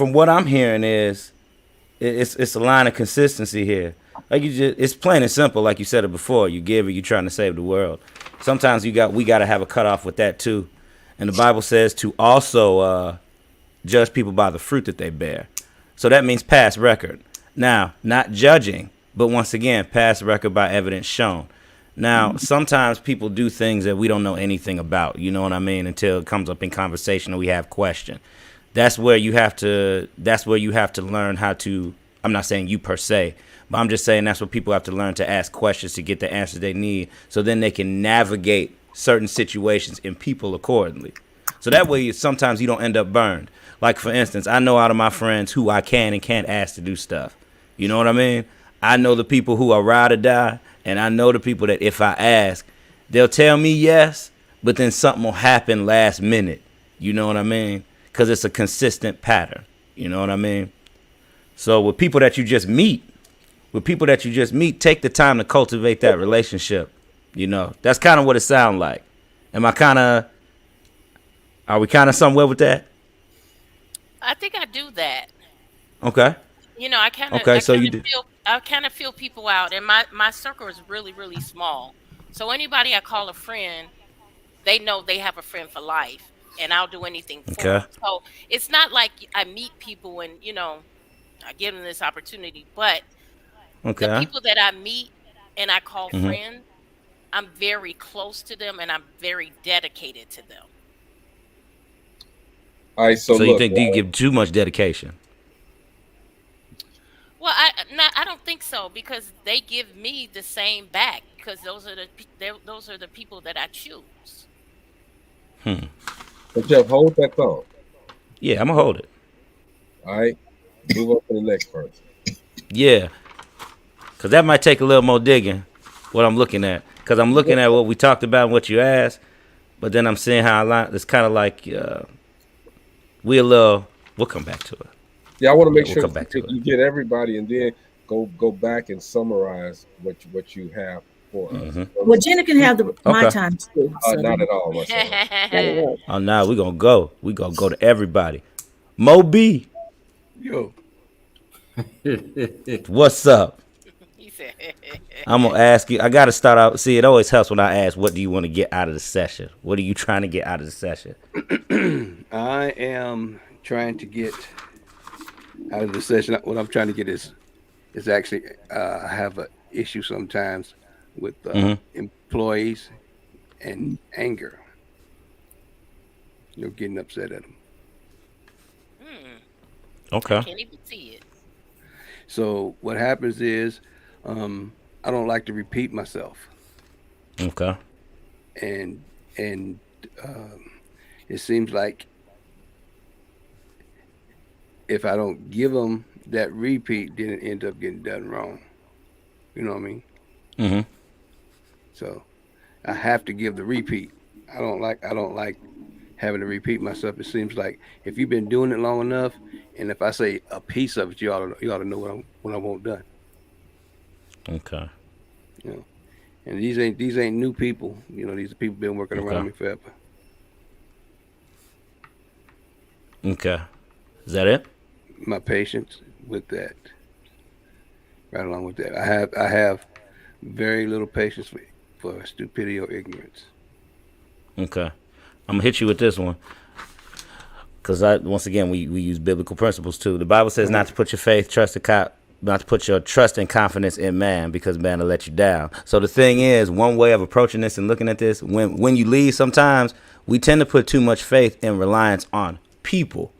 from what I'm hearing is it's a line of consistency here. Like it's plain and simple, like you said it before. You give it, you're trying to save the world. Sometimes we got to have a cutoff with that too. And the Bible says to also judge people by the fruit that they bear. So that means past record. Now, not judging, but once again, past record by evidence shown. Now, sometimes people do things that we don't know anything about, you know what I mean, until it comes up in conversation or we have question. That's where you have to learn how to, I'm not saying you per se, but I'm just saying that's what people have to learn, to ask questions to get the answers they need, so then they can navigate certain situations and people accordingly. So that way sometimes you don't end up burned. Like, for instance, I know out of my friends who I can and can't ask to do stuff. You know what I mean? I know the people who are ride or die, and I know the people that if I ask, they'll tell me yes, but then something will happen last minute. You know what I mean? Because it's a consistent pattern. You know what I mean? So with people that you just meet, take the time to cultivate that relationship. You know, that's kind of what it sounds like. Are we kind of somewhere with that? I think I do that. Okay. You know, I kind of feel people out, and my circle is really, really small. So anybody I call a friend, they know they have a friend for life, and I'll do anything for them. So it's not like I meet people and, you know, I give them this opportunity, but the people that I meet and I call friends, I'm very close to them and I'm very dedicated to them. All right, so you think, do you give too much dedication? Well, I don't think so, because they give me the same back, because those are the people that I choose. But Jeff, hold that thought. Yeah, I'm gonna hold it. All right, move on to the next person. Yeah, because that might take a little more digging. What I'm looking at, because I'm looking at what we talked about and what you asked, but then I'm seeing how it's kind of like we'll come back to it. Yeah, I want to make sure you get everybody, and then go back and summarize what you have for us. Well, Jenna can have my time too. Not at all, myself. Oh, now we're gonna go. We're gonna go to everybody. Mo B. Yo. What's up? I'm gonna ask you. I gotta start out. See, it always helps when I ask, what do you want to get out of the session? What are you trying to get out of the session? I am trying to get out of the session. What I'm trying to get is actually I have an issue sometimes with employees and anger. You know, getting upset at them. Okay. I can't even see it. So what happens is, I don't like to repeat myself. Okay. And it seems like if I don't give them that repeat, then it ends up getting done wrong. You know what I mean? So I have to give the repeat. I don't like having to repeat myself. It seems like if you've been doing it long enough, and if I say a piece of it, you ought to know what I want done. Okay. You know, and these ain't new people. You know, these are people been working around me forever. Okay. Is that it? My patience with that. Right along with that, I have very little patience for stupidity or ignorance. Okay. I'm gonna hit you with this one, because once again we use biblical principles too. The Bible says not to put your not to put your trust and confidence in man, because man will let you down. So the thing is, one way of approaching this and looking at this, when you leave, sometimes we tend to put too much faith and reliance on people.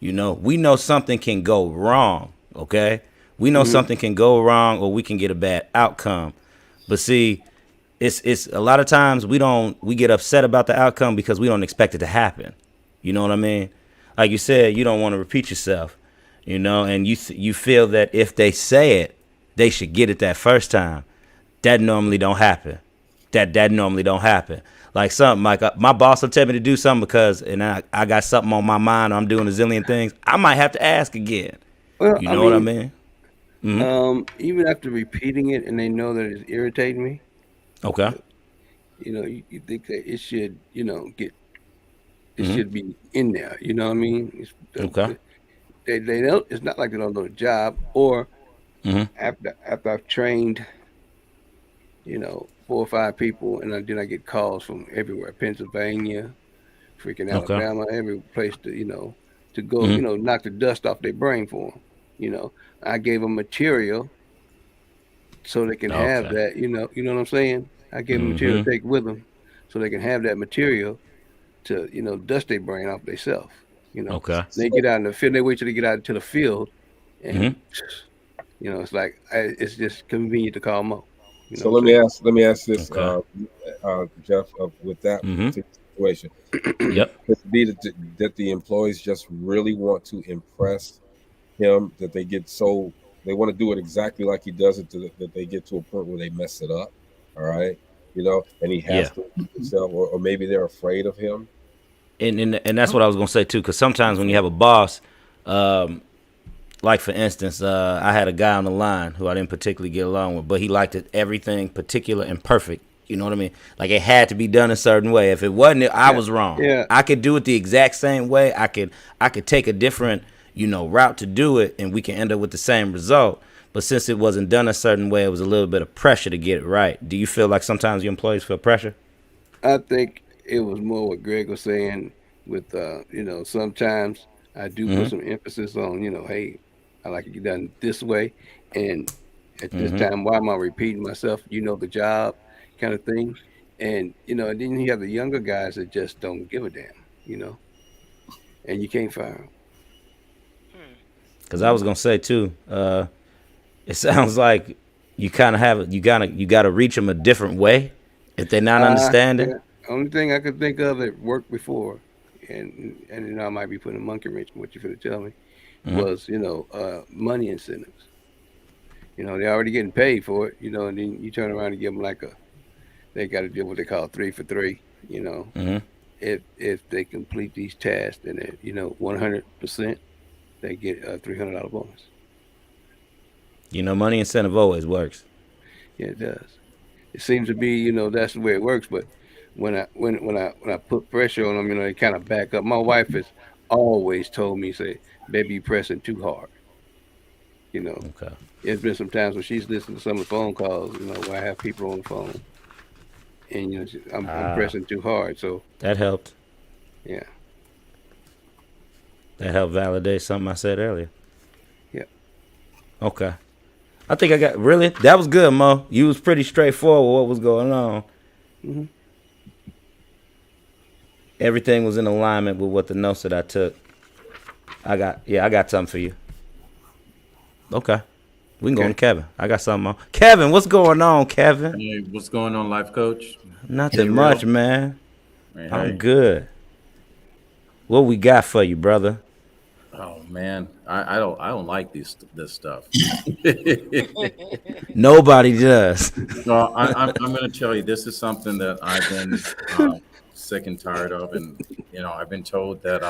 You know, we know something can go wrong. Okay, we know something can go wrong, or we can get a bad outcome. But see, it's a lot of times we get upset about the outcome because we don't expect it to happen. You know what I mean? Like you said, you don't want to repeat yourself, you know, and you feel that if they say it, they should get it that first time. That normally don't happen. That normally don't happen. Like something like my boss will tell me to do something and I got something on my mind, or I'm doing a zillion things. I might have to ask again. Well, you know what I mean? Even after repeating it and they know that it's irritating me. Okay. You know, you think that it should, you know, should be in there. You know what I mean? they don't. It's not like they don't know the job. Or after I've trained, 4 or 5 people, and then I get calls from everywhere, Pennsylvania, freaking Okay. Alabama, every place to go, knock the dust off their brain for them. I gave them material so they can have Okay. that. You know what I'm saying? I gave them material to take with them, so they can have that material to dust their brain off themselves. Okay. They get out in the field. They wait till they get out into the field, and it's like it's just convenient to call them up. So let me ask this, Okay. Jeff, with that particular situation. Yep. Could it be that the employees just really want to impress him, that they want to do it exactly like he does it, that they get to a point where they mess it up. All right, and he has to himself, or maybe they're afraid of him. And that's what I was gonna say too, because sometimes when you have a boss, like for instance, I had a guy on the line who I didn't particularly get along with, but he liked it everything particular and perfect. You know what I mean? Like it had to be done a certain way. If it wasn't, I was wrong. Yeah. I could do it the exact same way. I could take a different route to do it, and we can end up with the same result. But since it wasn't done a certain way, it was a little bit of pressure to get it right. Do you feel like sometimes your employees feel pressure? I think it was more what Greg was saying with, sometimes I do put some emphasis on, hey, I like it get done this way. And at this time, why am I repeating myself? The job kind of thing. And, and then you have the younger guys that just don't give a damn, and you can't fire them. Because I was going to say too, it sounds like you kind of you got to reach them a different way if they're not understanding. Yeah. Only thing I could think of that worked before, and I might be putting a monkey wrench in what you're going to tell me, was money incentives. They're already getting paid for it, and then you turn around and give them they got to do what they call 3 for 3. If they complete these tasks, then 100%, they get a $300 bonus. Money incentive always works. Yeah, it does. It seems to be, that's the way it works. But when I put pressure on them, they kind of back up. My wife has always told me, say, "Baby, you pressing too hard." Okay. There's been some times when she's listened to some of the phone calls, where I have people on the phone, and I'm pressing too hard. So that helped. Yeah. That helped validate something I said earlier. Yeah. Okay. I think I got that was good, Mo. You was pretty straightforward with what was going on. Everything was in alignment with what the notes that I took. I got something for you. Okay. We can go on to Kevin. I got something on. Kevin, what's going on, Kevin? Hey, what's going on, life coach? Nothing much, man. Hey, I'm good. What we got for you, brother? Oh man, I don't like this stuff. Nobody does. No, I'm going to tell you, this is something that I've been sick and tired of, and I've been told that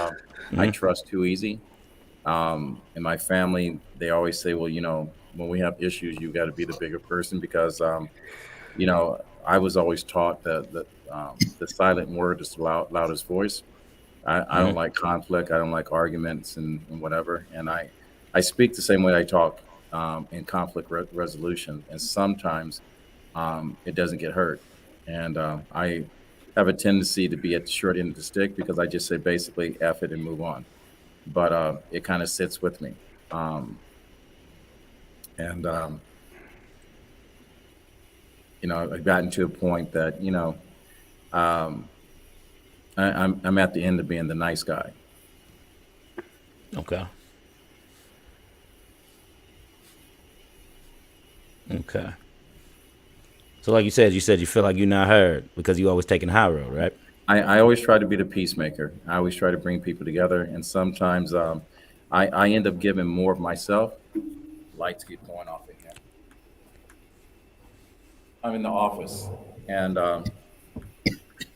I trust too easy. In my family, they always say, well, when we have issues, you got to be the bigger person, because I was always taught that the silent word is the loudest voice. I don't like conflict. I don't like arguments and whatever. And I speak the same way I talk in conflict resolution. And sometimes it doesn't get hurt. And I have a tendency to be at the short end of the stick, because I just say basically F it and move on. But it kind of sits with me. I've gotten to a point that, I'm at the end of being the nice guy. Okay. So like you said you feel like you're not heard because you always taking the high road, right? I always try to be the peacemaker. I always try to bring people together. And sometimes I end up giving more of myself. Lights keep going off again. I'm in the office. And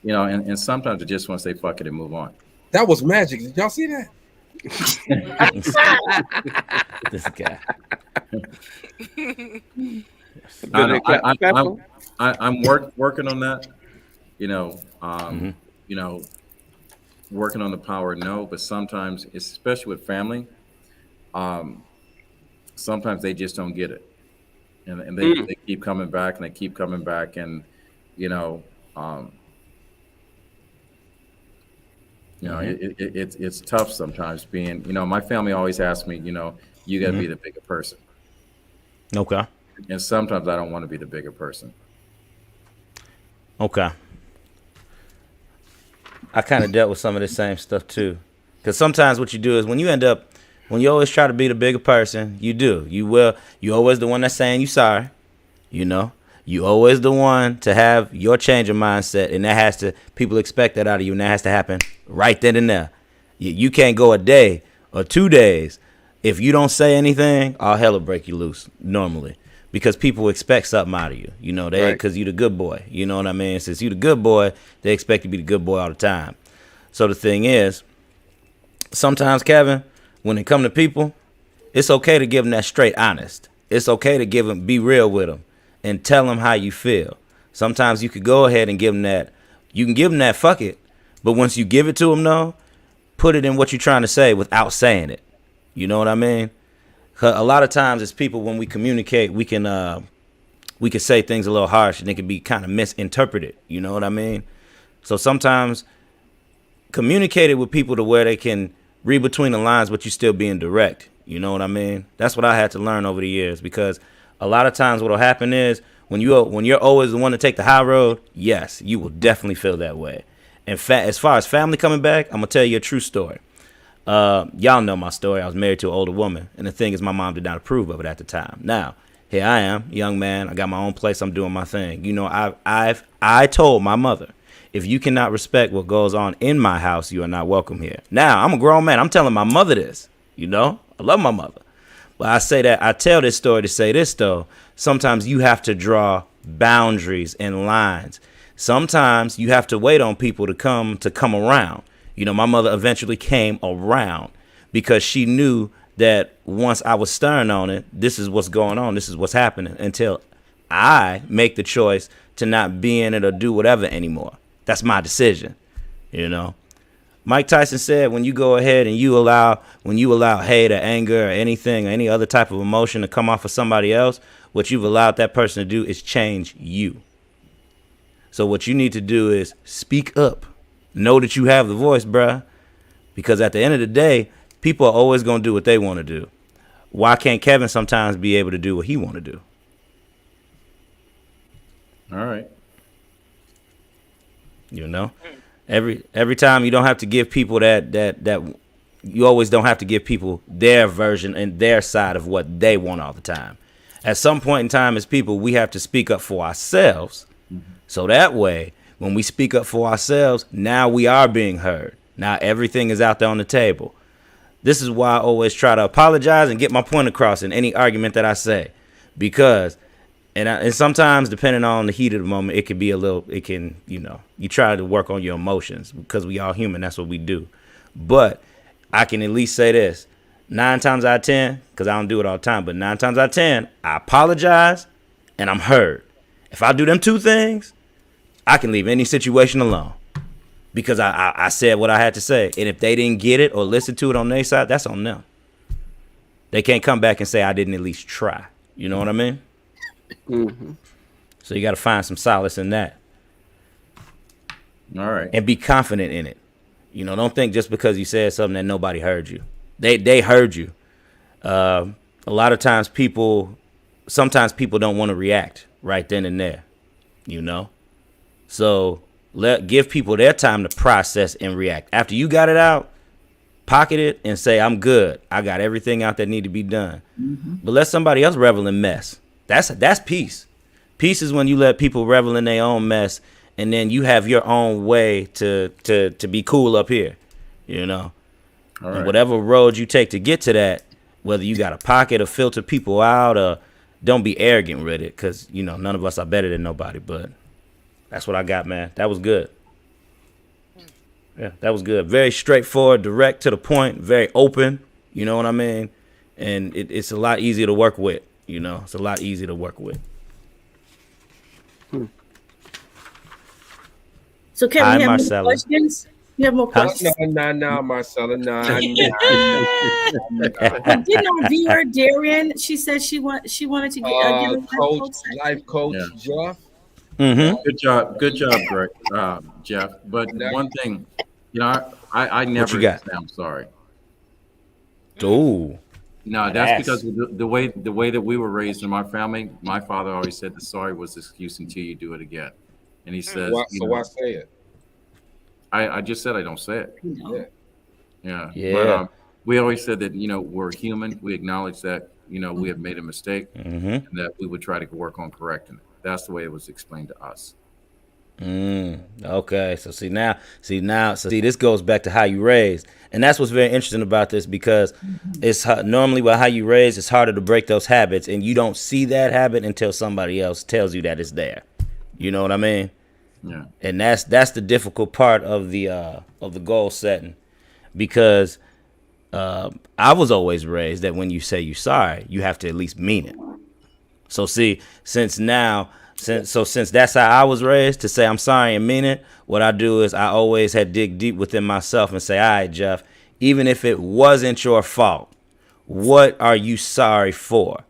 and sometimes I just want to say fuck it and move on. That was magic. Did y'all see that? This guy. I'm working on that. Working on the power no, but sometimes, especially with family, sometimes they just don't get it, and they keep coming back and they keep coming back, and you know, it's tough sometimes being, my family always asks me, you got to be the bigger person. Okay. And sometimes I don't want to be the bigger person. Okay. I kind of dealt with some of the same stuff too. Because sometimes what you do is when you always try to be the bigger person, you're always the one that's saying you sorry, you always the one to have your change of mindset, and people expect that out of you, and that has to happen right then and there. You can't go a day or 2 days if you don't say anything, all hell will break you loose normally, because people expect something out of you, because you're the good boy, you know what I mean? Since you're the good boy, they expect you to be the good boy all the time. So the thing is, sometimes, Kevin, when it come to people, it's okay to give them that straight honest. It's okay to be real with them and tell them how you feel. Sometimes you could go ahead and give them that. You can give them that fuck it, but once you give it to them, though, put it in what you're trying to say without saying it. You know what I mean? A lot of times as people, when we communicate, we can say things a little harsh and it can be kind of misinterpreted. You know what I mean? So sometimes communicate it with people to where they can read between the lines, but you still being direct. You know what I mean? That's what I had to learn over the years, because a lot of times what'll happen is when you're always the one to take the high road, yes, you will definitely feel that way. In fact, as far as family coming back, I'm gonna tell you a true story. Y'all know my story. I was married to an older woman, and the thing is, my mom did not approve of it at the time. Now, here I am, young man. I got my own place. I'm doing my thing. I told my mother, if you cannot respect what goes on in my house, you are not welcome here. Now, I'm a grown man. I'm telling my mother this. I love my mother. But I tell this story to say this, though. Sometimes you have to draw boundaries and lines. Sometimes you have to wait on people to come around. My mother eventually came around because she knew that once I was stern on it, this is what's going on, this is what's happening, until I make the choice to not be in it or do whatever anymore. That's my decision. Mike Tyson said, when you go ahead and you allow hate or anger or anything or any other type of emotion to come off of somebody else, what you've allowed that person to do is change you. So what you need to do is speak up. Know that you have the voice, bruh. Because at the end of the day, people are always going to do what they want to do. Why can't Kevin sometimes be able to do what he want to do? All right. Every time you don't have to give people that you always don't have to give people their version and their side of what they want all the time. At some point in time as people, we have to speak up for ourselves. So that way, when we speak up for ourselves, now we are being heard. Now everything is out there on the table. This is why I always try to apologize and get my point across in any argument that I say. Because, and sometimes, depending on the heat of the moment, you try to work on your emotions, because we all human. That's what we do. But I can at least say this. 9 times out of 10, because I don't do it all the time, but 9 times out of 10, I apologize and I'm heard. If I do them 2 things, I can leave any situation alone, because I said what I had to say. And if they didn't get it or listen to it on their side, that's on them. They can't come back and say I didn't at least try. You know what I mean? Mm-hmm. So you got to find some solace in that. All right. And be confident in it. Don't think just because you said something that nobody heard you. They heard you. A lot of times sometimes people don't want to react right then and there. So give people their time to process and react. After you got it out, pocket it and say, I'm good. I got everything out that need to be done. Mm-hmm. But let somebody else revel in mess. That's peace. Peace is when you let people revel in their own mess, and then you have your own way to be cool up here. All right. And whatever road you take to get to that, whether you got a pocket or filter people out, or don't be arrogant with it, because none of us are better than nobody. But that's what I got, man. That was good. Yeah, that was good. Very straightforward, direct to the point, very open. You know what I mean? And it's a lot easier to work with. It's a lot easier to work with. So, Kevin, you have any questions? You have more Huh? questions? No, Marcella, no. Didn't our viewer Darian? She said she wanted to get a Life coach Jeff. Mm-hmm. Good job, Greg, Jeff. But one thing, I never you got? say I'm sorry. Ooh. No, that's because of the way that we were raised in my family. My father always said the sorry was the excuse until you do it again, and he says, why say it? I just said I don't say it. Yeah. Yeah. But we always said that we're human. We acknowledge that we have made a mistake, and that we would try to work on correcting it. That's the way it was explained to us. Okay. So see, this goes back to how you raised, and that's what's very interesting about this, because it's normally with how you raised, it's harder to break those habits, and you don't see that habit until somebody else tells you that it's there. You know what I mean? Yeah. And that's the difficult part of the goal setting, because I was always raised that when you say you're sorry, you have to at least mean it. So see, since that's how I was raised, to say I'm sorry and mean it, what I do is I always had to dig deep within myself and say, all right, Jeff, even if it wasn't your fault, what are you sorry for?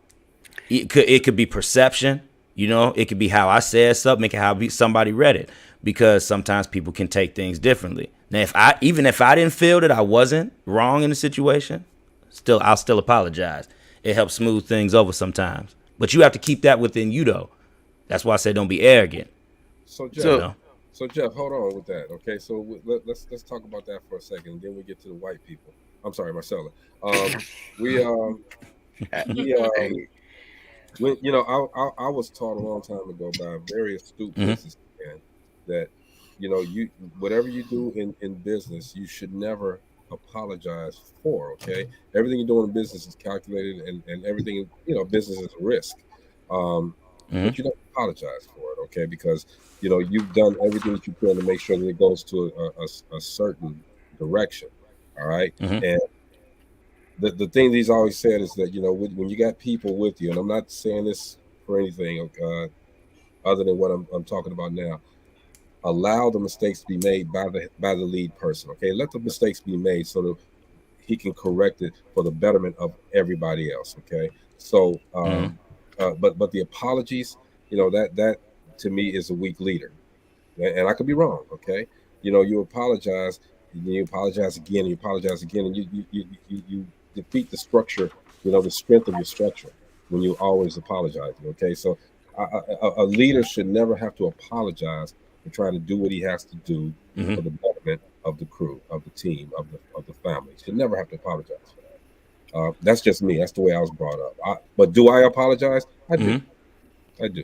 It could be perception, it could be how I said something, it could how somebody read it, because sometimes people can take things differently. Now, even if I didn't feel that I wasn't wrong in the situation, I'll still apologize. It helps smooth things over sometimes. But you have to keep that within you, though. That's why I say don't be arrogant. So Jeff, hold on with that. Okay, so let's talk about that for a second. Then we get to the white people. I'm sorry, Marcella. I was taught a long time ago by a very astute businessman that whatever you do in business, you should never apologize for. Okay, everything you do in business is calculated, and everything business is a risk. But you don't apologize for it, okay? Because you've done everything that you can to make sure that it goes to a certain direction. All right. And the thing that he's always said is that when you got people with you, and I'm not saying this for anything other than what I'm talking about now. Allow the mistakes to be made by the lead person. Okay, let the mistakes be made so that he can correct it for the betterment of everybody else. Okay, so but the apologies, that to me is a weak leader, and I could be wrong. Okay, you apologize, and you apologize again, and you apologize again, and you defeat the structure, the strength of your structure when you always apologize. Okay, so a leader should never have to apologize for trying to do what he has to do for the betterment of the crew, of the team, of the family. He should never have to apologize for that. That's just me. That's the way I was brought up. But do I apologize? I do. I do.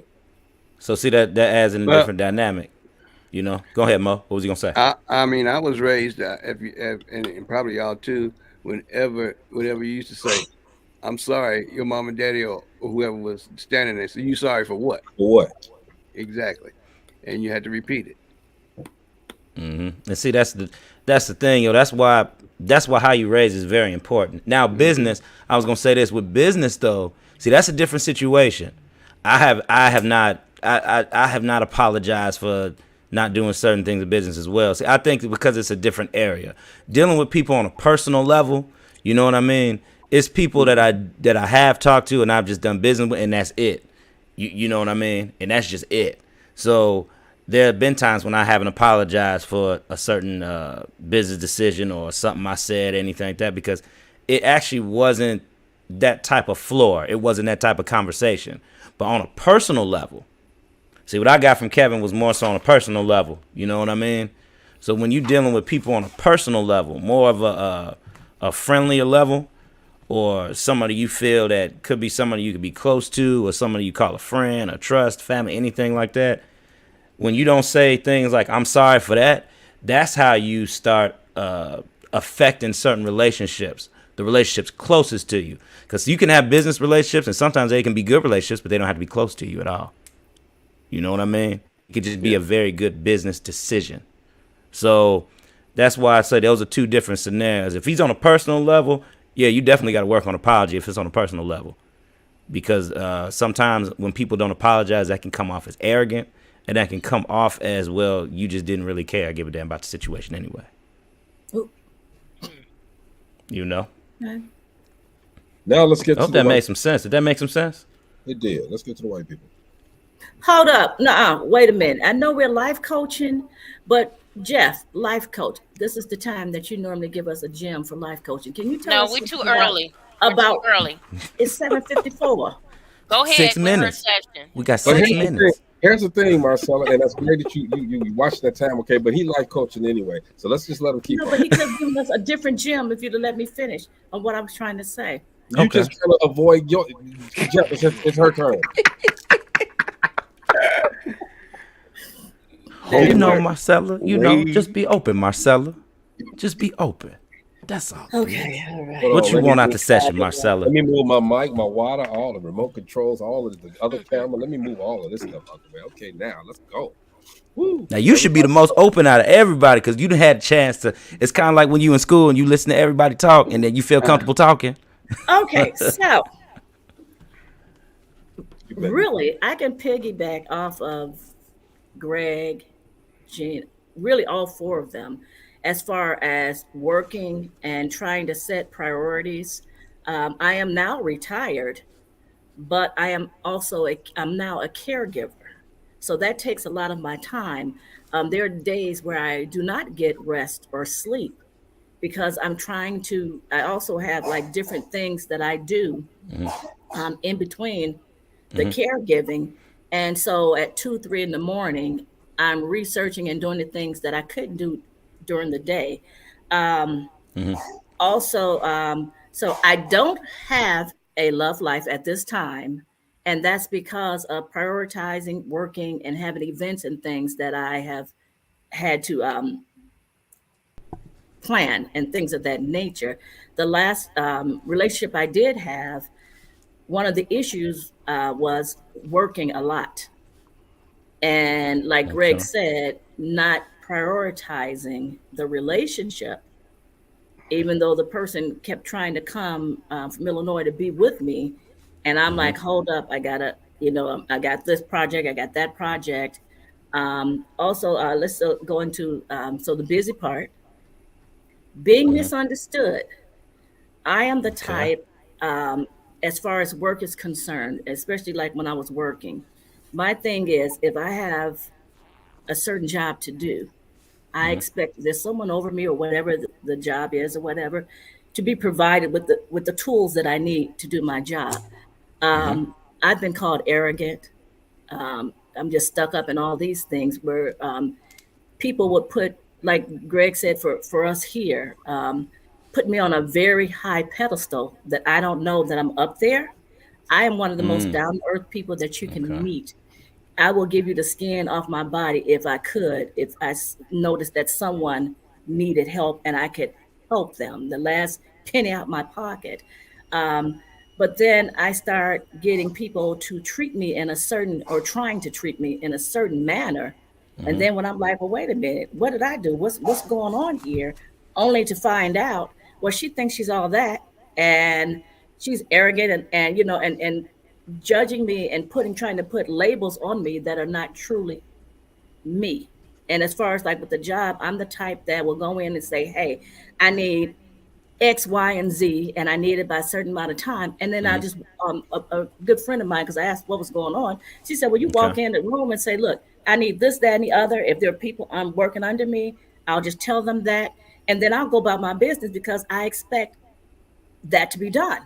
So see that adds in a different dynamic. Go ahead, Mo. What was you gonna say? I mean, I was raised, and probably y'all too. Whenever you used to say, "I'm sorry," your mom and daddy or whoever was standing there, so you sorry for what? For what? Exactly, and you had to repeat it. And see, that's the thing, That's why how you raise is very important. Now, business. I was gonna say this with business though. See, that's a different situation. I have not apologized for not doing certain things in business as well. See, I think because it's a different area. Dealing with people on a personal level, you know what I mean? It's people that I have talked to and I've just done business with, and that's it. You know what I mean? And that's just it. So there have been times when I haven't apologized for a certain business decision or something I said, anything like that, because it actually wasn't that type of floor. It wasn't that type of conversation. But on a personal level, see, what I got from Kevin was more so on a personal level. You know what I mean? So when you're dealing with people on a personal level, more of a friendlier level, or somebody you feel that could be somebody you could be close to, or somebody you call a friend, a trust, family, anything like that, when you don't say things like, I'm sorry for that, that's how you start affecting certain relationships, the relationships closest to you. Because you can have business relationships, and sometimes they can be good relationships, but they don't have to be close to you at all. You know what I mean? It could just be a very good business decision. So that's why I say those are two different scenarios. If he's on a personal level, yeah, you definitely got to work on apology if it's on a personal level. Because sometimes when people don't apologize, that can come off as arrogant, and that can come off as, well, you just didn't really care, give a damn about the situation anyway. You know. Okay. Now let's get I to hope the that white. made some sense. Did that make some sense? It did. Let's get to the white people. Hold up. No, wait a minute. I know we're life coaching, but Jeff, life coach, this is the time that you normally give us a gem for life coaching. Can you tell No, us we're too something early. We're too about early. it's 7:54. Go 6 ahead with her minutes. session. We got But 6 here's the thing. minutes. Here's the thing, Marcella, and that's great that you watch that time, okay? But he life coaching anyway, so let's just let him keep No, on. but he could have given us a different gem if you'd have let me finish on what I was trying to say. You Okay. just trying to avoid your. Jeff, it's her turn. You know, Marcella. You know, just be open, Marcella. Just be open. That's all. Okay, all right. Hold What on, you let me want out move- the session, Marcella? Let me move my mic, my water, all the remote controls, all of the other camera. Let me move all of this stuff out the way. Okay, now let's go. Woo. Now you should be the most open out of everybody because you done had a chance to. It's kind of like when you in school and you listen to everybody talk and then you feel comfortable talking. Okay, so really, I can piggyback off of Greg, Gene, really all four of them, as far as working and trying to set priorities. I am now retired, but I am also I'm now a caregiver, so that takes a lot of my time. There are days where I do not get rest or sleep because I'm trying to. I also have like different things that I do in between the caregiving. And so at 2, 3 in the morning, I'm researching and doing the things that I couldn't do during the day. Um, Also, so I don't have a love life at this time. And that's because of prioritizing, working, and having events and things that I have had to plan and things of that nature. The last relationship I did have, one of the issues was working a lot. And like Greg Okay. said, not prioritizing the relationship, even though the person kept trying to come from Illinois to be with me. And I'm like, hold up, I gotta, I got this project, I got that project. Also, let's go into so the busy part, being misunderstood. I am the Okay. type, as far as work is concerned, especially like when I was working, my thing is if I have a certain job to do, I expect there's someone over me or whatever the job is or whatever to be provided with the tools that I need to do my job. I've been called arrogant. I'm just stuck up in all these things where people would put, like Greg said, for us here, put me on a very high pedestal that I don't know that I'm up there. I am one of the most down to earth people that you can Okay. meet. I will give you the skin off my body if I could, if I noticed that someone needed help and I could help them, the last penny out my pocket. Um, but then I start getting people to treat me in a certain, or trying to treat me in a certain manner. And then when I'm like, well, wait a minute, what did I do? What's going on here? Only to find out, well, she thinks she's all that, and she's arrogant and and judging me and trying to put labels on me that are not truly me. And as far as like with the job, I'm the type that will go in and say, hey, I need X, Y, and Z, and I need it by a certain amount of time. And then I just, a good friend of mine, because I asked what was going on, she said, well, you walk Okay. in the room and say, look, I need this, that, and the other. If there are people I'm working under me, I'll just tell them that. And then I'll go about my business because I expect that to be done.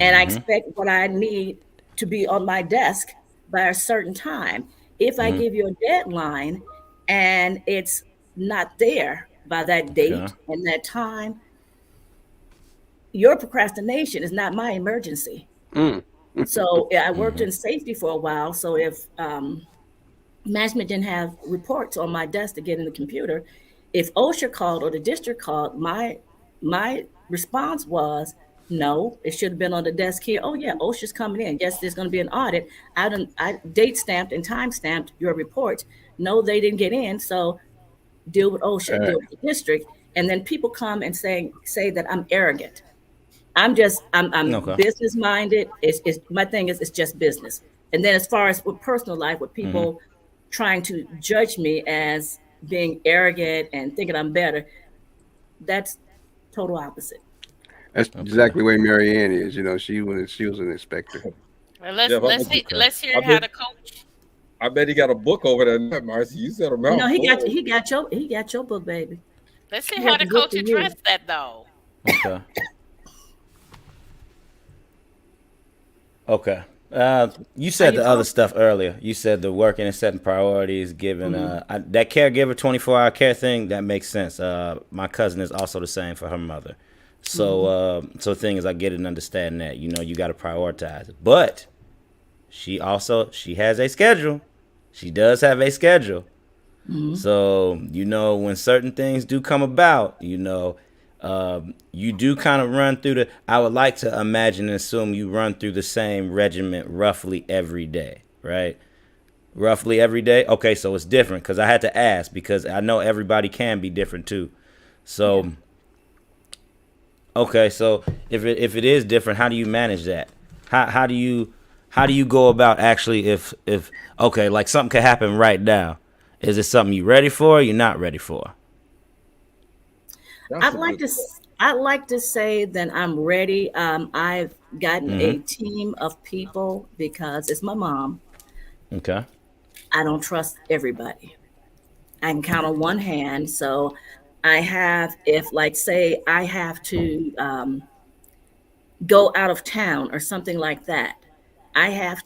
And I expect what I need to be on my desk by a certain time. If I give you a deadline and it's not there by that Okay. date and that time, your procrastination is not my emergency. Mm. So I worked in safety for a while. So if management didn't have reports on my desk to get in the computer, if OSHA called or the district called, my response was, no, it should have been on the desk here. Oh yeah, OSHA's coming in. Yes, there's going to be an audit. I date stamped and time stamped your reports. No, they didn't get in. So deal with OSHA, deal with the district. And then people come and say that I'm arrogant. I'm Okay. business minded. It's my thing is it's just business. And then as far as with personal life, with people trying to judge me as being arrogant and thinking I'm better, that's total opposite. That's exactly the way Mary Ann is. You know, she was an inspector. Well, Yeah, let's hear I how bet, to coach. I bet he got a book over there, Marcy. You said a No, mouthful. he got your book, baby. Let's see He how has the a book coach for you. address that though. Okay. Okay. You said the other stuff earlier. You said the working and setting priorities, giving that caregiver 24-hour care thing. That makes sense. My cousin is also the same for her mother. So, so the thing is, I get it and understand that. You know, you got to prioritize it. But she has a schedule. She does have a schedule. So, you know, when certain things do come about, you know, you do kind of run through I would like to imagine and assume you run through the same regiment roughly every day, right? Roughly every day? Okay, so it's different because I had to ask because I know everybody can be different too. So, okay, so if it is different, how do you manage that? How do you go about actually if okay, like something could happen right now. Is it something you ready for or you're not ready for? I'd like to say that I'm ready. I've gotten a team of people because it's my mom. Okay. I don't trust everybody. I can count on one hand. So I have, if like say I have to go out of town or something like that, I have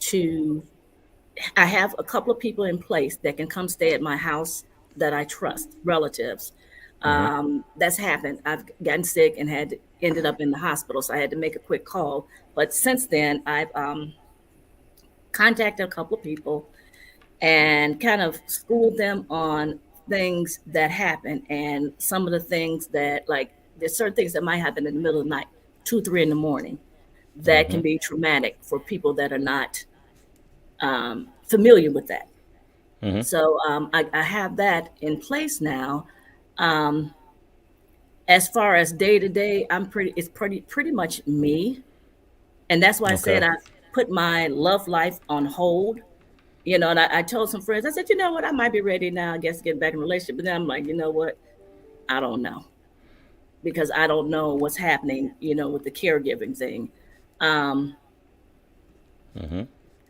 a couple of people in place that can come stay at my house that I trust, relatives. That's happened. I've gotten sick and ended up in the hospital, so I had to make a quick call. But since then, I've contacted a couple of people and kind of schooled them on things that happen and some of the things that, like, there's certain things that might happen in the middle of the night, 2, 3 in the morning, that can be traumatic for people that are not familiar with that. So I have that in place now. As far as day to day, it's pretty much me, and that's why I said I put my love life on hold. You know, and I told some friends, I said, you know what, I might be ready now, I guess, to get back in a relationship. But then I'm like, you know what, I don't know, because I don't know what's happening, you know, with the caregiving thing.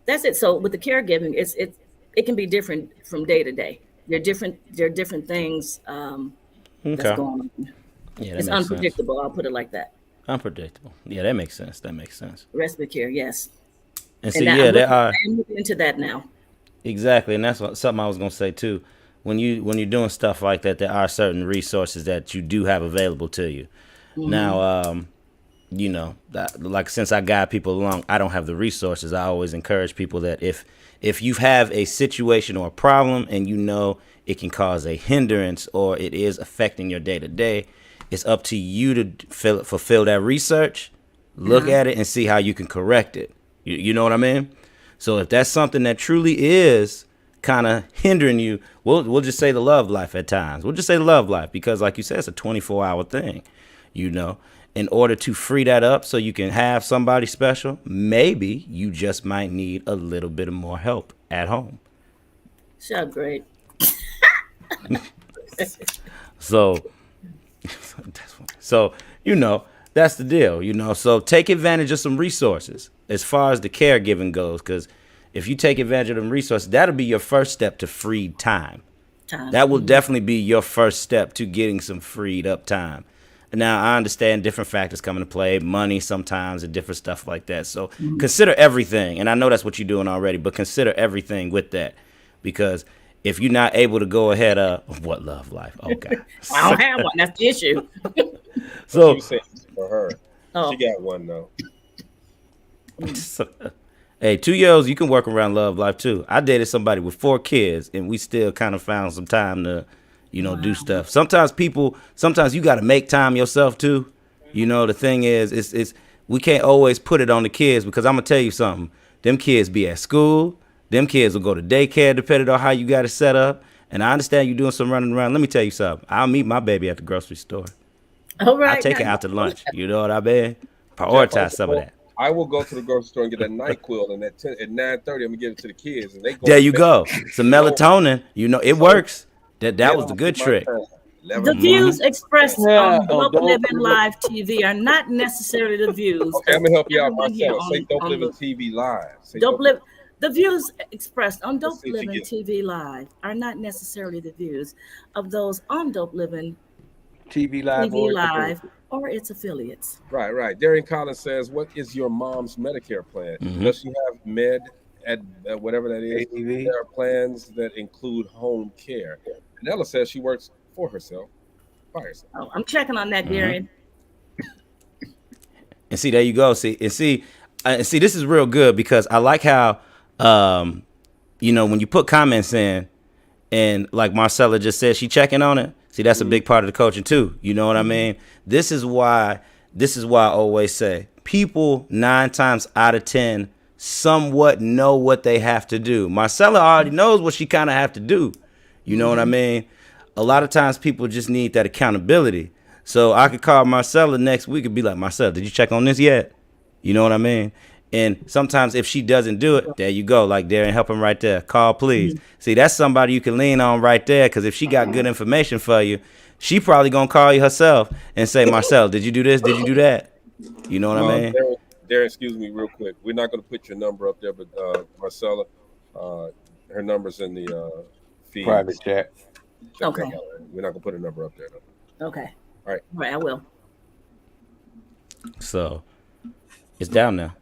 That's it. So with the caregiving, it can be different from day to day. There are different things that's going on. Yeah, that It's makes unpredictable. sense. I'll put it like that. Unpredictable. Yeah, that makes sense. That makes sense. Respite care, yes. And so yeah, I'm looking into that now. Exactly, and that's something I was gonna say too. When you're doing stuff like that, there are certain resources that you do have available to you. Now, you know, like since I guide people along, I don't have the resources. I always encourage people that if you have a situation or a problem and you know it can cause a hindrance or it is affecting your day to day, it's up to you to fulfill that research, look at it, and see how you can correct it. You know what I mean? So if that's something that truly is kind of hindering you, we'll just say the love life at times. We'll just say the love life because, like you said, it's a 24-hour thing, you know. In order to free that up so you can have somebody special, maybe you just might need a little bit of more help at home. Shut up, great. So, you know, that's the deal, you know. So take advantage of some resources as far as the caregiving goes, because if you take advantage of them resources, that'll be your first step to freed time. That will definitely be your first step to getting some freed up time. Now, I understand different factors come into play, money sometimes and different stuff like that. So consider everything. And I know that's what you're doing already, but consider everything with that. Because if you're not able to go ahead, what love life? Okay. I don't have one. That's the issue. So for her, she got one though. Hey, 2 years, you can work around love life too. I dated somebody with 4 kids, and we still kind of found some time to, you know, do stuff. Sometimes you got to make time yourself too. You know, the thing is, we can't always put it on the kids because I'm gonna tell you something. Them kids be at school. Them kids will go to daycare depending on how you got it set up. And I understand you doing some running around. Let me tell you something. I'll meet my baby at the grocery store. All right. I'll take her out to lunch. You know what I mean? Prioritize some of that. I will go to the grocery store and get a NyQuil, and at 9:30, I'm gonna give it to the kids, and they go. There you go. Some melatonin. You know, it works. That was the good trick. The views expressed on Dope Dope Living Living. Live TV are not necessarily the views. Okay, I'm gonna help you out, everyone here Marcella. Say Dope Living TV Live. Say Dope Dope Live. The views expressed on Let's Dope see if she Living gets TV Live are not necessarily the views of those on Dope Living TV Live TV or Live or its affiliates. Right. Darian Collins says, "What is your mom's Medicare plan? Does she have Med at whatever that is? ADV? There are plans that include home care." And Ella says she works for herself, by herself. Oh, I'm checking on that, Darian. And see, there you go. See, this is real good because I like how, when you put comments in, and like Marcella just said, she checking on it. See, that's a big part of the coaching too. You know what I mean? This is why I always say people 9 times out of 10 somewhat know what they have to do. Marcella already knows what she kind of have to do. You know what I mean? A lot of times people just need that accountability. So I could call Marcella next week and be like, Marcella, did you check on this yet? You know what I mean? And sometimes if she doesn't do it, there you go. Like Darren, help him right there. Call, please. See, that's somebody you can lean on right there, because if she got good information for you, she probably going to call you herself and say, Marcella, did you do this? Did you do that? You know what I mean? Darren, excuse me real quick. We're not going to put your number up there, but Marcella, her number's in the feed. private chat. Okay. We're not going to put a number up there, though. Okay. All right. Right, I will. So it's down now.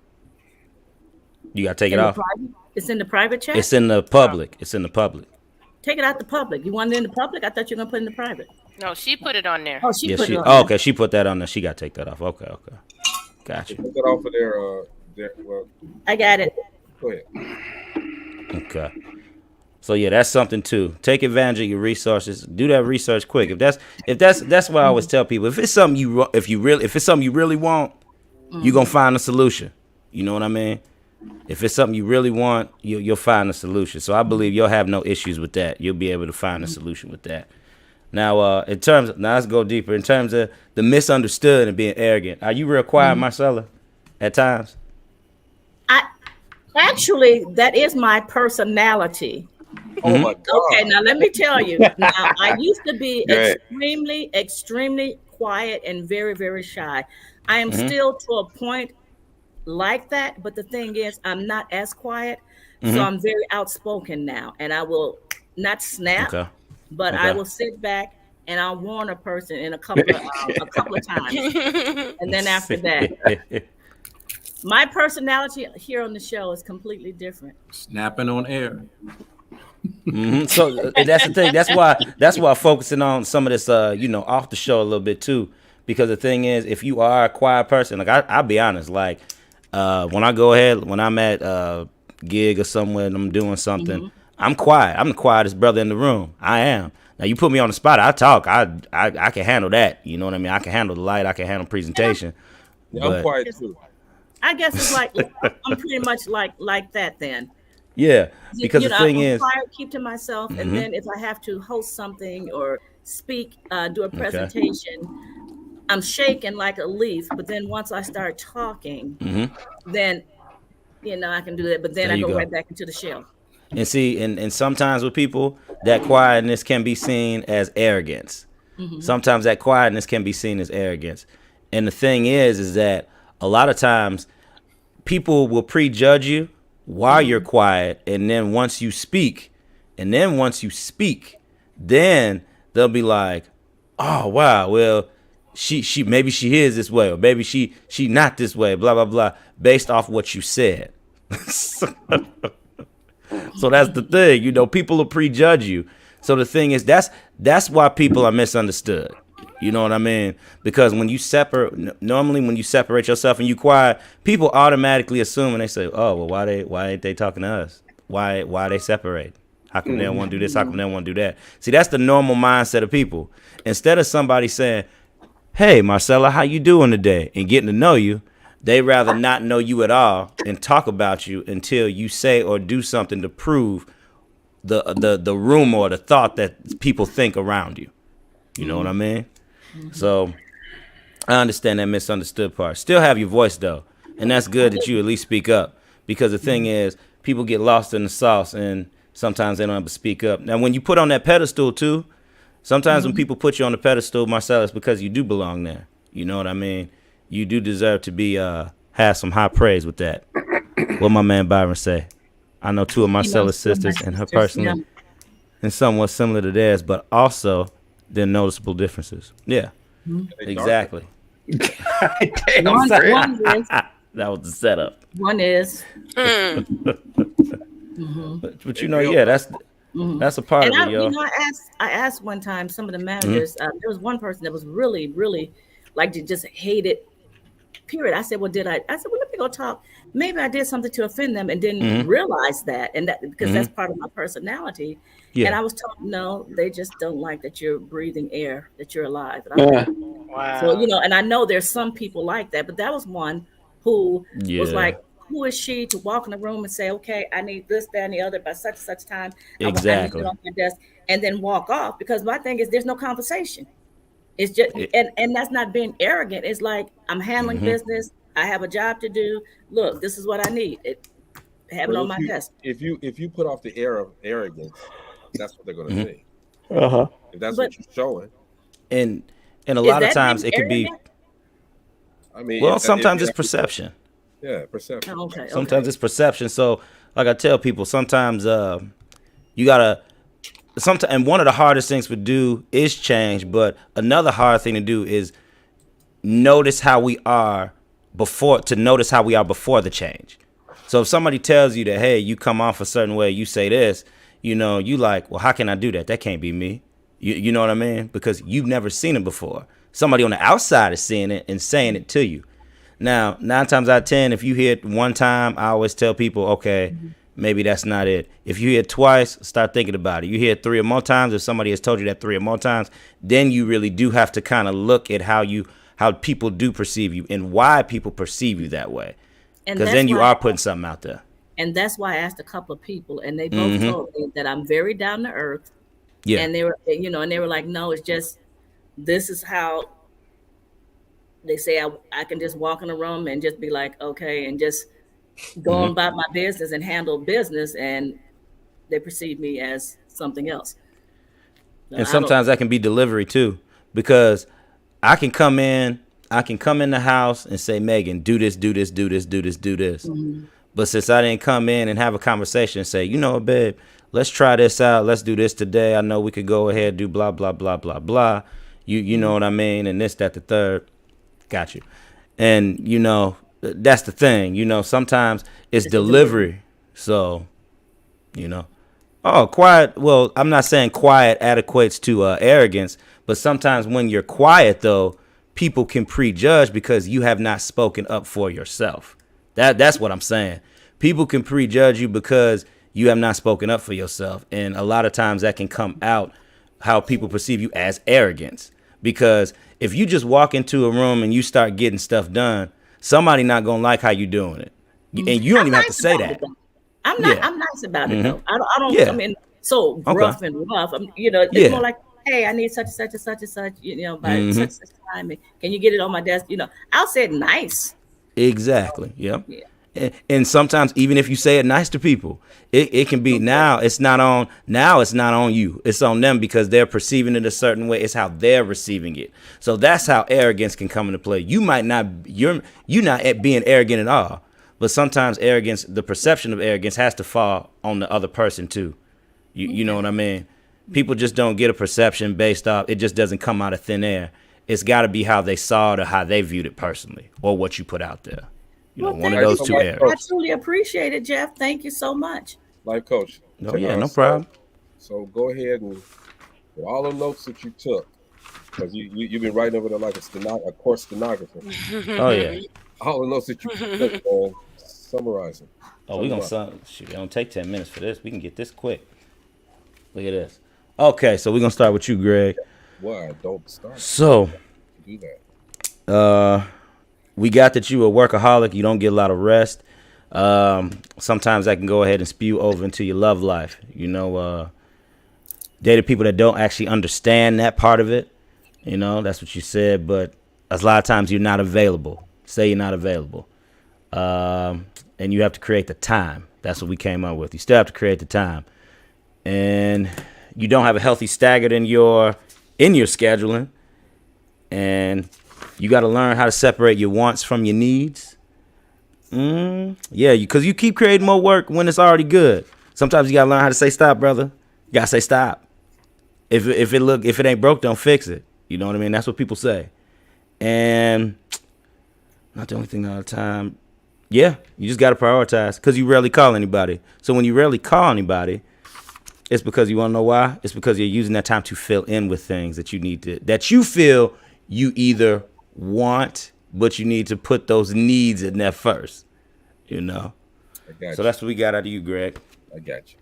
You got to take it off. It's in the private chat? It's in the public. It's in the public. Take it out the public. You want it in the public? I thought you were going to put it in the private. No, she put it on there. Oh, she put it on there. Okay, she put that on there. She got to take that off. Okay. Gotcha. Put that off of their well. I got it. Go ahead. Okay. So yeah, that's something too. Take advantage of your resources. Do that research quick. If that's what I always tell people. If it's something you really want, you're gonna find a solution. You know what I mean? If it's something you really want, you'll find a solution. So I believe you'll have no issues with that. You'll be able to find a solution with that. Now, let's go deeper. In terms of the misunderstood and being arrogant, are you real quiet, Marcella, at times? Actually, that is my personality. Oh my God. Okay, now let me tell you. Now, I used to be extremely quiet and very, very shy. I am still to a point like that, but the thing is, I'm not as quiet, so I'm very outspoken now, and I will not snap, but I will sit back and I'll warn a person in a couple of times, and then after that, my personality here on the show is completely different. Snapping on air. So that's the thing. That's why focusing on some of this, off the show a little bit too, because the thing is, if you are a quiet person, like I'll be honest, like when I'm at a gig or somewhere and I'm doing something, I'm quiet. I'm the quietest brother in the room. I am. Now you put me on the spot, I talk. I can handle that. You know what I mean? I can handle the light. I can handle presentation. Yeah, I'm quiet too. I guess it's like I'm pretty much like that then. Yeah, because the thing I'm is, quiet, keep to myself, and then if I have to host something or speak, do a presentation, I'm shaking like a leaf. But then once I start talking, then I can do that. But then I go right back into the shell. And see, and sometimes with people, that quietness can be seen as arrogance. Sometimes that quietness can be seen as arrogance. And the thing is that a lot of times people will prejudge you while you're quiet, and then once you speak, then they'll be like, oh wow, well she maybe she is this way, or maybe she not this way, blah blah blah, based off what you said. So that's the thing, people will prejudge you. So the thing is, that's why people are misunderstood. You know what I mean? Because when you separate yourself and you quiet, people automatically assume, and they say, oh, well, why ain't they talking to us? Why they separate? How come they don't want to do this? How come they don't want to do that? See, that's the normal mindset of people. Instead of somebody saying, hey, Marcella, how you doing today? And getting to know you, they rather not know you at all and talk about you until you say or do something to prove the rumor or the thought that people think around you. You know what I mean? So I understand that misunderstood part. Still have your voice though, and that's good that you at least speak up, because the thing is, people get lost in the sauce and sometimes they don't have to speak up. Now when you put on that pedestal too, Sometimes when people put you on the pedestal, Marcel, it's because you do belong there. You know what I mean? You do deserve to be have some high praise with that. What my man Byron say? I know two of Marcella's sisters and her personally, and somewhat similar to theirs, but also there are noticeable differences. Yeah, exactly. Damn, One is, that was the setup. one is. But you know, yeah, that's a part And of it, yo. I asked one time some of the managers. There was one person that was really, really like just hated. Period. I said, well, did I? I said, well, let me go talk. Maybe I did something to offend them and didn't realize that, and that because that's part of my personality. Yeah. And I was told, no, they just don't like that you're breathing air, that you're alive. And I'm like, Wow. so and I know there's some people like that, but that was one who was like, who is she to walk in the room and say, okay, I need this, that, and the other by such and such time. Exactly. I need it on my desk, and then walk off, because my thing is there's no conversation. It's just and that's not being arrogant. It's like, I'm handling business. I have a job to do. Look, this is what I need. Have it on my desk. If you put off the air of arrogance, that's what they're going to see. If that's what you're showing. And a lot of times it could be. I mean, well, sometimes it's perception. Yeah, perception. Okay. Sometimes it's perception. So, like I tell people, sometimes you gotta. Sometimes, and one of the hardest things to do is change. But another hard thing to do is notice how we are before. To notice how we are before the change. So if somebody tells you that, hey, you come off a certain way, you say this, you know, you like, well, how can I do that? That can't be me. You know what I mean? Because you've never seen it before. Somebody on the outside is seeing it and saying it to you. Now, 9 times out of 10, if you hear it one time, I always tell people, okay, maybe that's not it. If you hear it twice, start thinking about it. You hear it 3 or more times, if somebody has told you that 3 or more times, then you really do have to kind of look at how people do perceive you and why people perceive you that way. Because then you are putting something out there. And that's why I asked a couple of people, and they both told me that I'm very down to earth. Yeah. And they were, and they were like, no, it's just, this is how they say I can just walk in a room and just be like, okay, and just go on about my business and handle business, and they perceive me as something else. So and sometimes that can be delivery too, because I can come in the house and say, Megan, do this, do this, do this, do this, do this. But since I didn't come in and have a conversation and say, you know, babe, let's try this out. Let's do this today. I know we could go ahead and do blah, blah, blah, blah, blah. You know what I mean? And this, that, the third. Got you. And, you know, that's the thing. You know, sometimes it's delivery. So, you know. Oh, quiet. Well, I'm not saying quiet adequates to arrogance. But sometimes when you're quiet, though, people can prejudge because you have not spoken up for yourself. That's what I'm saying. People can prejudge you because you have not spoken up for yourself. And a lot of times that can come out how people perceive you as arrogance. Because if you just walk into a room and you start getting stuff done, somebody not going to like how you doing it. And you don't even have to say that. I'm nice about it, though. I don't come in so gruff and rough. It's more like, hey, I need such and such and such and such, by such and such time. Can you get it on my desk? I'll say it nice. Exactly. Yep. Yeah. And sometimes even if you say it nice to people, it can be now it's not on you. It's on them because they're perceiving it a certain way. It's how they're receiving it. So that's how arrogance can come into play. You might not you're not being arrogant at all, but sometimes arrogance, the perception of arrogance has to fall on the other person too. You know what I mean? People just don't get a perception based off. It just doesn't come out of thin air. It's got to be how they saw it or how they viewed it personally or what you put out there. One of those two areas. I truly appreciate it, Jeff. Thank you so much. Life coach. Oh, yeah, no problem. So go ahead and with all the notes that you took, because you've been writing over there like a course stenographer. Oh, yeah. All the notes that you took, summarize them. Oh, we're going to shoot. It don't take 10 minutes for this. We can get this quick. Look at this. Okay, so we're going to start with you, Greg. Why? Don't start. So, do that. We got that you a workaholic. You don't get a lot of rest. Sometimes that can go ahead and spew over into your love life. Dated people that don't actually understand that part of it. That's what you said. But a lot of times you're not available. Say you're not available. And you have to create the time. That's what we came up with. You still have to create the time. And you don't have a healthy stagger in your in your scheduling, and you got to learn how to separate your wants from your needs. Yeah, because you keep creating more work when it's already good. Sometimes you got to learn how to say stop, brother. You got to say stop. If it ain't broke, don't fix it. You know what I mean? That's what people say. And not the only thing all the time. Yeah, you just got to prioritize because you rarely call anybody. So when you rarely call anybody, it's because you want to know why? It's because you're using that time to fill in with things that that you feel you either want, but you need to put those needs in there first. You know? So that's what we got out of you, Greg. I got you.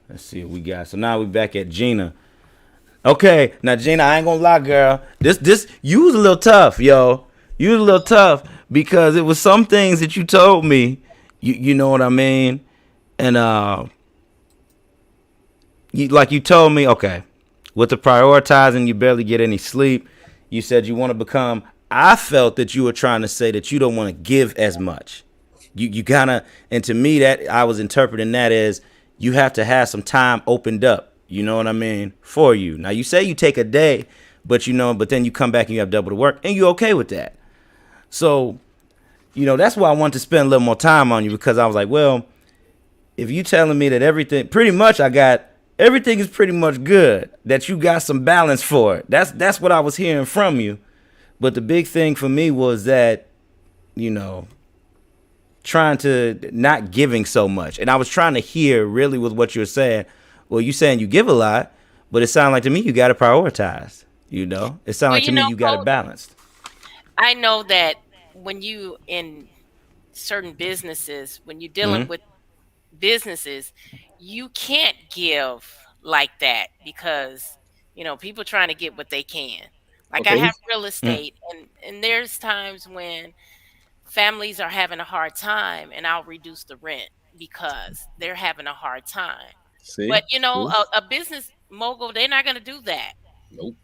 Let's see what we got. So now we back at Gina. Okay, now Gina, I ain't gonna lie, girl. This you was a little tough, yo. You was a little tough because it was some things that you told me. You know what I mean? And you told me, okay, with the prioritizing, you barely get any sleep. You said you want to become. I felt that you were trying to say that you don't want to give as much. You gotta, and to me that I was interpreting that as you have to have some time opened up. You know what I mean? For you. Now you say you take a day, but then you come back and you have double the work, and you're okay with that. So, that's why I wanted to spend a little more time on you, because I was like, well, if you telling me that everything is pretty much good, that you got some balance for it. That's what I was hearing from you. But the big thing for me was that, trying to not giving so much. And I was trying to hear really with what you were saying. Well, you saying you give a lot, but it sounded like to me you got to prioritize. It sounded like to me you got it balanced. I know that when you in certain businesses, when you're dealing with businesses, you can't give like that because people trying to get what they can. Like I have real estate, and there's times when families are having a hard time, and I'll reduce the rent because they're having a hard time. See? But a business mogul, they're not going to do that. Nope.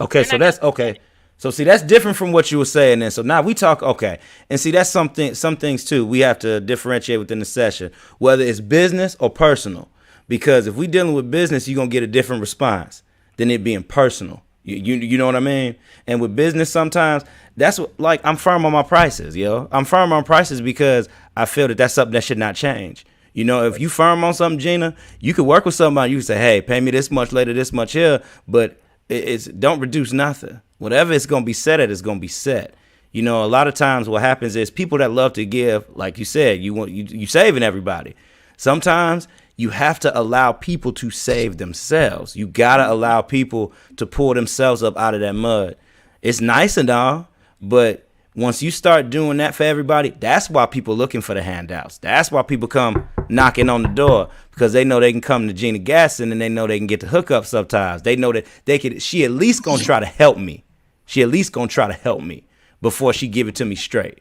Okay, so that's okay. So see, that's different from what you were saying then. So now we talk, okay. And see, that's some things too we have to differentiate within the session, whether it's business or personal. Because if we dealing with business, you're going to get a different response than it being personal. You know what I mean? And with business, sometimes that's what, like, I'm firm on my prices, yo. I'm firm on prices because I feel that that's something that should not change. If you firm on something, Gina, you could work with somebody. You can say, hey, pay me this much later, this much here, but it's don't reduce nothing. Whatever it's going to be set at, it's going to be set. A lot of times what happens is people that love to give, like you said, you saving everybody. Sometimes you have to allow people to save themselves. You got to allow people to pull themselves up out of that mud. It's nice and all, but once you start doing that for everybody, that's why people looking for the handouts. That's why people come knocking on the door, because they know they can come to Gina Gaston and they know they can get the hookup sometimes. They know that she at least going to try to help me. She at least going to try to help me before she give it to me straight.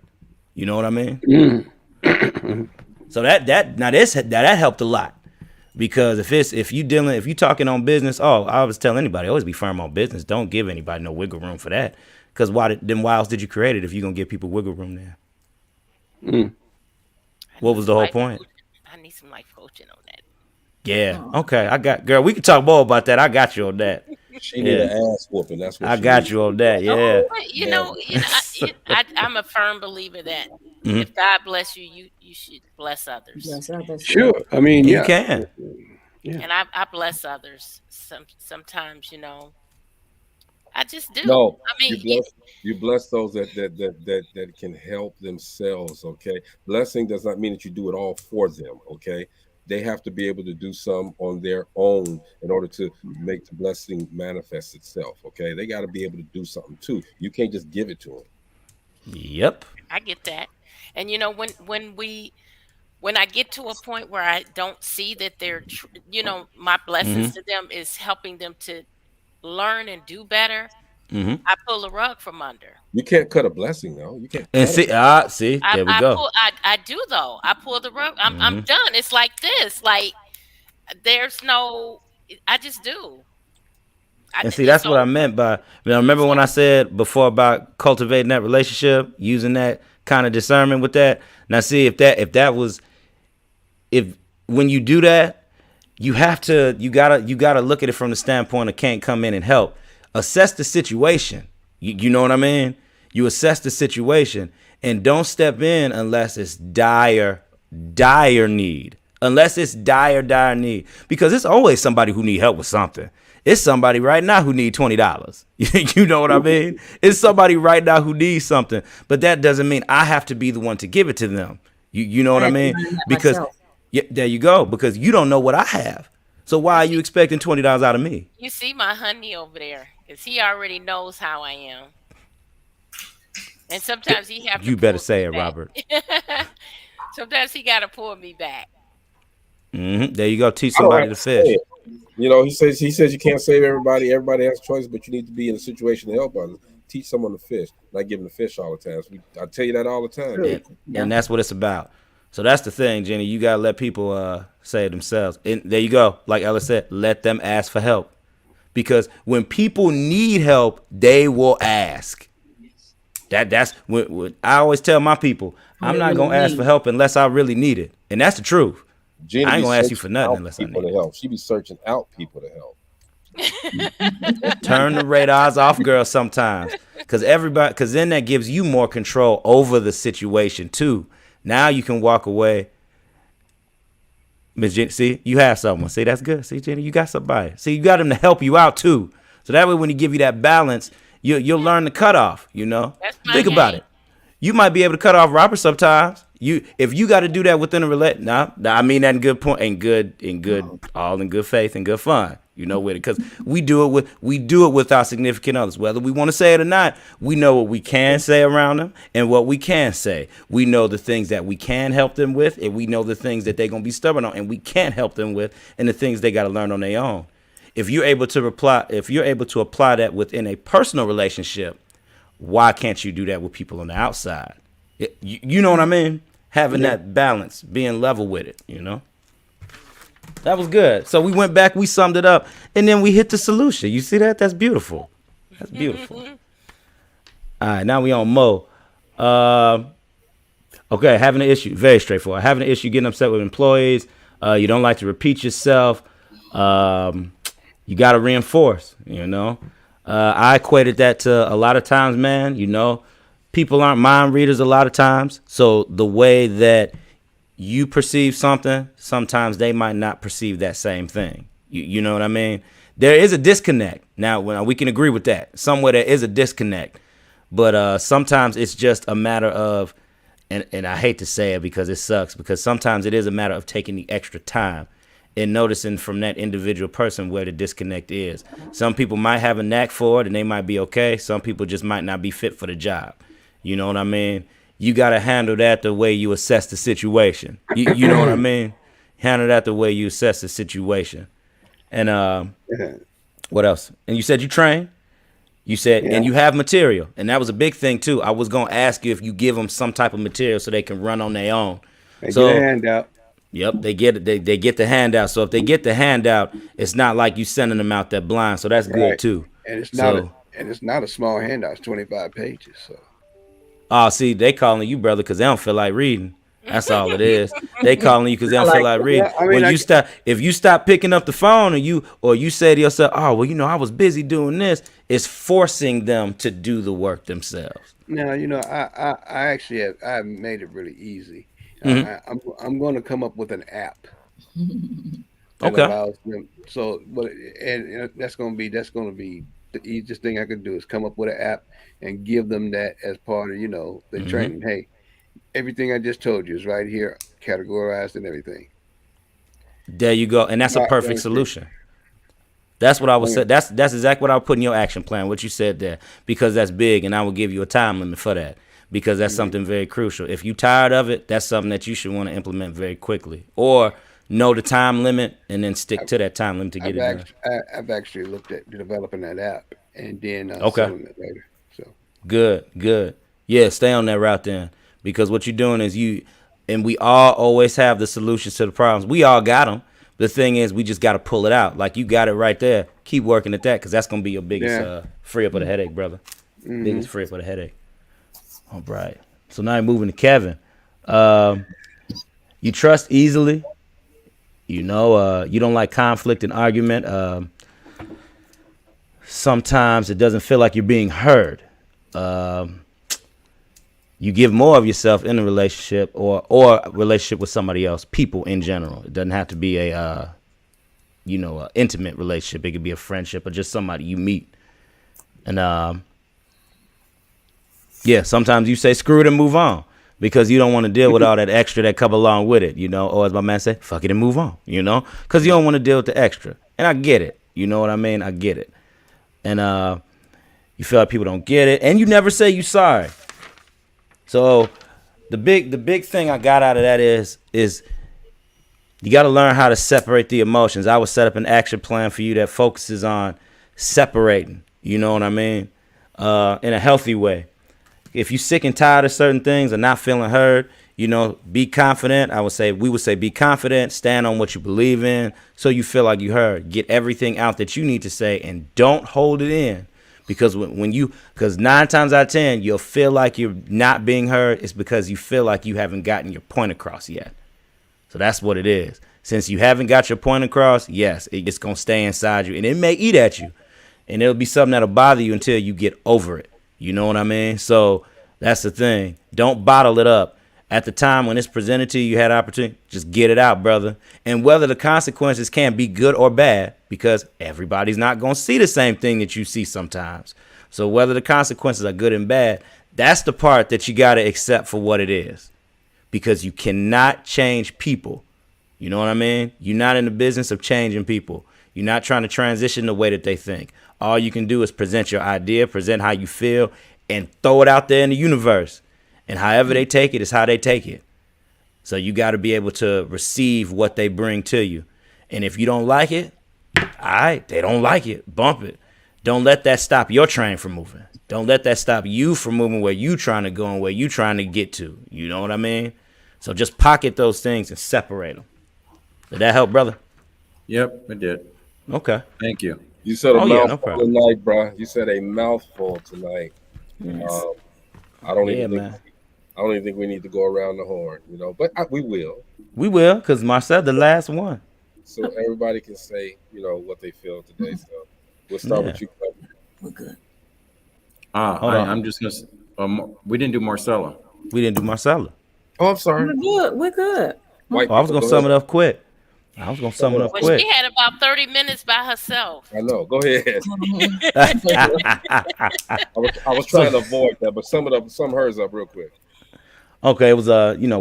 You know what I mean? So that helped a lot. Because if you talking on business, I always tell anybody, always be firm on business. Don't give anybody no wiggle room for that. Because why else did you create it if you're going to give people wiggle room there? What was the whole point? I need some life coaching on that. Yeah. Okay. Girl, we can talk more about that. I got you on that. She need an ass whooping. That's what I got you on that. Yeah. I'm a firm believer that if God bless you, you should bless others. Sure. I mean, you can. Yeah. And I bless others. Sometimes, I just do. No, I mean, you bless those that can help themselves. Okay, blessing does not mean that you do it all for them. Okay, they have to be able to do some on their own in order to make the blessing manifest itself. Okay, they got to be able to do something too. You can't just give it to them. Yep. I get that. And when I get to a point where I don't see that they're, my blessings to them is helping them to learn and do better, I pull the rug from under. You can't cut a blessing, though. You can't. And see, there we go. I do though. I pull the rug. I'm done. It's like this. Like there's no. I just do. And see, that's what I meant by. Remember when I said before about cultivating that relationship, using that kind of discernment with that. Now, see if when you do that, you gotta look at it from the standpoint of can't come in and help, assess the situation. You know what I mean? You assess the situation and don't step in unless it's dire need. Unless it's dire need. Because it's always somebody who need help with something. It's somebody right now who need $20. You know what I mean? It's somebody right now who needs something. But that doesn't mean I have to be the one to give it to them. You know what I mean? Because there you go. Because you don't know what I have. So why are you expecting $20 out of me? You see my honey over there, because he already knows how I am. And sometimes he have to You better pull say me it, back. Robert. Sometimes he got to pull me back. There you go. Teach I don't somebody have to say fish. it. You know, he says you can't save everybody. Everybody has choices, but you need to be in a situation to help others. Teach someone to fish. Not give them to fish all the time. I tell you that all the time. And that's what it's about. So that's the thing, Jenny. You gotta let people say it themselves. And there you go. Like Ella said, let them ask for help. Because when people need help, they will ask. That's what I always tell my people. I'm not gonna ask for help unless I really need it, and that's the truth. Gina I ain't be gonna ask you for searching nothing out unless I people need to it. help. She be searching out people to help. Turn the radars off, girl, sometimes. Because then that gives you more control over the situation, too. Now you can walk away. Miss Jenny, see, you have someone. See, that's good. See, Jenny, you got somebody. See, you got him to help you out, too. So that way when he give you that balance, you'll learn the cutoff, you know? Think about it. You might be able to cut off Robert sometimes. If you got to do that within a relate, I mean that in good point, all in good faith and good fun. You know, with it, because we do it with our significant others, whether we want to say it or not. We know what we can say around them and what we can say. We know the things that we can help them with, and we know the things that they're gonna be stubborn on, and we can't help them with, and the things they got to learn on their own. If you're able to apply that within a personal relationship, why can't you do that with people on the outside? You know what I mean? Having that balance, being level with it, you know? That was good. So we went back, we summed it up, and then we hit the solution. You see that? That's beautiful. That's beautiful. All right, now we on Mo. Okay, having an issue. Very straightforward. Having an issue getting upset with employees. You don't like to repeat yourself. You got to reinforce, you know? I equated that to a lot of times, man, you know, people aren't mind readers a lot of times. So the way that you perceive something, sometimes they might not perceive that same thing. You know what I mean? There is a disconnect. Now, we can agree with that. Somewhere there is a disconnect. But sometimes it's just a matter of, and I hate to say it because it sucks, because sometimes it is a matter of taking the extra time and noticing from that individual person where the disconnect is. Some people might have a knack for it and they might be okay. Some people just might not be fit for the job. You know what I mean? You got to handle that the way you assess the situation. You know what I mean? Handle that the way you assess the situation. And what else? And you said you train. You said, and you have material. And that was a big thing, too. I was going to ask you if you give them some type of material so they can run on their own. They get a handout. Yep, they get the handout. So if they get the handout, it's not like you sending them out there blind. So that's good, too. And it's not a small handout. It's 25 pages, so. Oh, see, they calling you brother because they don't feel like reading. That's all it is. They calling you because they don't feel like reading. Yeah, I mean, if you stop picking up the phone or you say to yourself, oh, well, you know, I was busy doing this, it's forcing them to do the work themselves. Now, you know, I actually I've made it really easy. I'm going to come up with an app. That allows them. So, and that's going to be the easiest thing I could do is come up with an app and give them that as part of, you know, the training. Hey, everything I just told you is right here, categorized and everything. There you go. And that's a perfect solution. That's what I was saying. That's exactly what I would put in your action plan, what you said there, because that's big. And I will give you a time limit for that because that's something very crucial. If you're tired of it, that's something that you should want to implement very quickly, or know the time limit and then stick to that time limit to get it done. I've actually looked at developing that app and then selling it later. So good. Yeah, stay on that route then, because what you're doing is and we all always have the solutions to the problems. We all got them. The thing is, we just got to pull it out. Like you got it right there. Keep working at that because that's gonna be your biggest free up of the headache, brother. Biggest free up of the headache. All right. So now you're moving to Kevin. You trust easily. You know, you don't like conflict and argument. sometimes it doesn't feel like you're being heard. You give more of yourself in a relationship or a relationship with somebody else, people in general. It doesn't have to be a intimate relationship. It could be a friendship or just somebody you meet. And sometimes you say screw it and move on because you don't want to deal with all that extra that come along with it, or as my man say, fuck it and move on, because you don't want to deal with the extra. And I get it. You know what I mean? I get it. And you feel like people don't get it, and you never say you sorry. So the big thing I got out of that is you got to learn how to separate the emotions. I would set up an action plan for you that focuses on separating, you know what I mean, in a healthy way. If you're sick and tired of certain things and not feeling heard, be confident. We would say be confident, stand on what you believe in so you feel like you heard. Get everything out that you need to say and don't hold it in. Because because 9 times out of 10, you'll feel like you're not being heard. It's because you feel like you haven't gotten your point across yet. So that's what it is. Since you haven't got your point across, yes, it's going to stay inside you and it may eat at you. And it'll be something that'll bother you until you get over it. You know what I mean? So that's the thing. Don't bottle it up. At the time when it's presented to you, you had opportunity, just get it out, brother. And whether the consequences can be good or bad, because everybody's not going to see the same thing that you see sometimes. So whether the consequences are good and bad, that's the part that you got to accept for what it is. Because you cannot change people. You know what I mean? You're not in the business of changing people. You're not trying to transition the way that they think. All you can do is present your idea, present how you feel, and throw it out there in the universe. And however they take it is how they take it. So you got to be able to receive what they bring to you. And if you don't like it, all right, they don't like it. Bump it. Don't let that stop your train from moving. Don't let that stop you from moving where you trying to go and where you trying to get to. You know what I mean? So just pocket those things and separate them. Did that help, brother? Yep, it did. Okay. Thank you. You said a mouthful no tonight, bro. You said a mouthful tonight. Yes. I don't even think we need to go around the horn, but we will. We will, because Marcel, the last one. So everybody can say, what they feel today. So we'll start with you. We're good. I'm just going to we didn't do Marcella. We didn't do Marcella. Oh, I'm sorry. We're good. We're good. I was going to sum it up quick. She had about 30 minutes by herself. I know. Go ahead. I was trying to avoid that, but sum hers up real quick. Okay, it was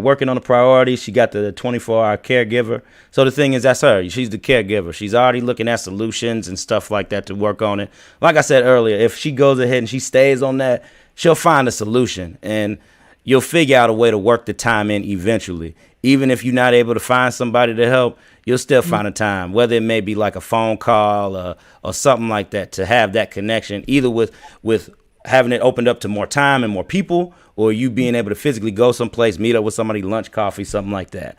working on the priorities. She got the 24-hour caregiver. So the thing is, that's her. She's the caregiver. She's already looking at solutions and stuff like that to work on it. Like I said earlier, if she goes ahead and she stays on that, she'll find a solution and you'll figure out a way to work the time in eventually. Even if you're not able to find somebody to help, you'll still find a time, whether it may be like a phone call or something like that, to have that connection, either with having it opened up to more time and more people, or you being able to physically go someplace, meet up with somebody, lunch, coffee, something like that.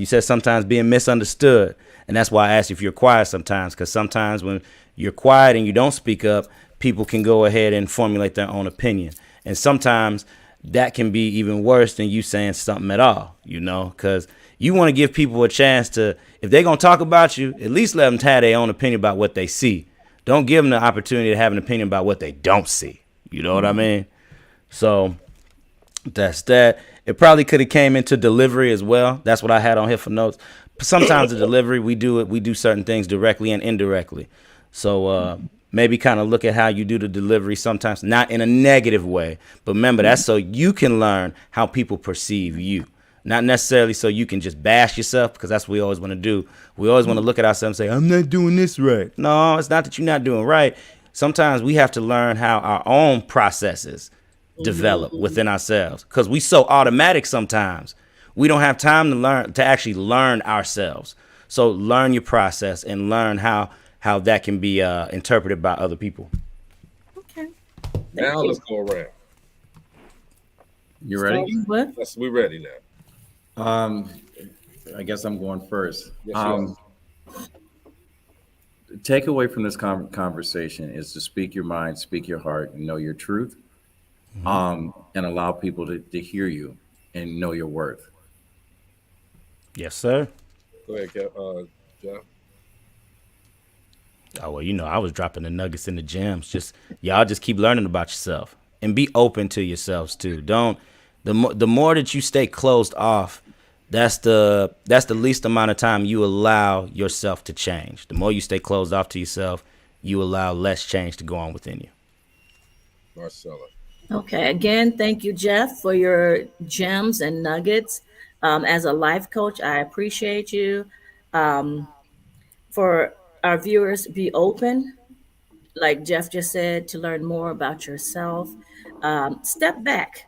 You said sometimes being misunderstood. And that's why I asked you if you're quiet sometimes, because sometimes when you're quiet and you don't speak up, people can go ahead and formulate their own opinion. And sometimes that can be even worse than you saying something at all, because you want to give people a chance to, if they're going to talk about you, at least let them have their own opinion about what they see. Don't give them the opportunity to have an opinion about what they don't see. You know what I mean? So that's that. It probably could have came into delivery as well. That's what I had on here for notes. Sometimes the delivery, we do certain things directly and indirectly. So maybe kind of look at how you do the delivery sometimes, not in a negative way. But remember, that's so you can learn how people perceive you. Not necessarily so you can just bash yourself, because that's what we always want to do. We always want to look at ourselves and say, I'm not doing this right. No, it's not that you're not doing right. Sometimes we have to learn how our own processes develop within ourselves, because we so automatic sometimes. We don't have time to actually learn ourselves. So learn your process and learn how that can be interpreted by other people. Okay. Now let's go around. You ready? Yes, we're ready now. I guess I'm going first. Yes, Takeaway from this conversation is to speak your mind, speak your heart, and know your truth, and allow people to hear you and know your worth. Yes, sir. Go ahead, Jeff. Oh, well, I was dropping the nuggets in the gems. Y'all just keep learning about yourself and be open to yourselves too. The more that you stay closed off, that's the least amount of time you allow yourself to change. The more you stay closed off to yourself, you allow less change to go on within you. Marcella. Okay, again, thank you, Jeff, for your gems and nuggets. As a life coach, I appreciate you. For our viewers, be open, like Jeff just said, to learn more about yourself. Step back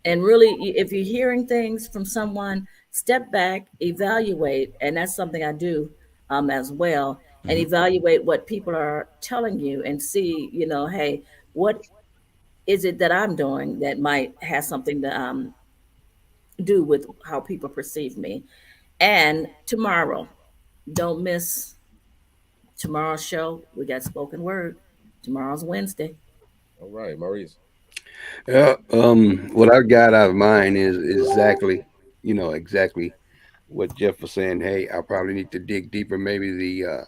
and really, if you're hearing things from someone, step back, evaluate, and that's something I do as well, and evaluate what people are telling you and see, hey, what is it that I'm doing that might have something to do with how people perceive me? And tomorrow, don't miss tomorrow's show. We got spoken word. Tomorrow's Wednesday. All right, Maurice. Yeah. What I got out of mine is exactly what Jeff was saying. Hey, I probably need to dig deeper. Maybe the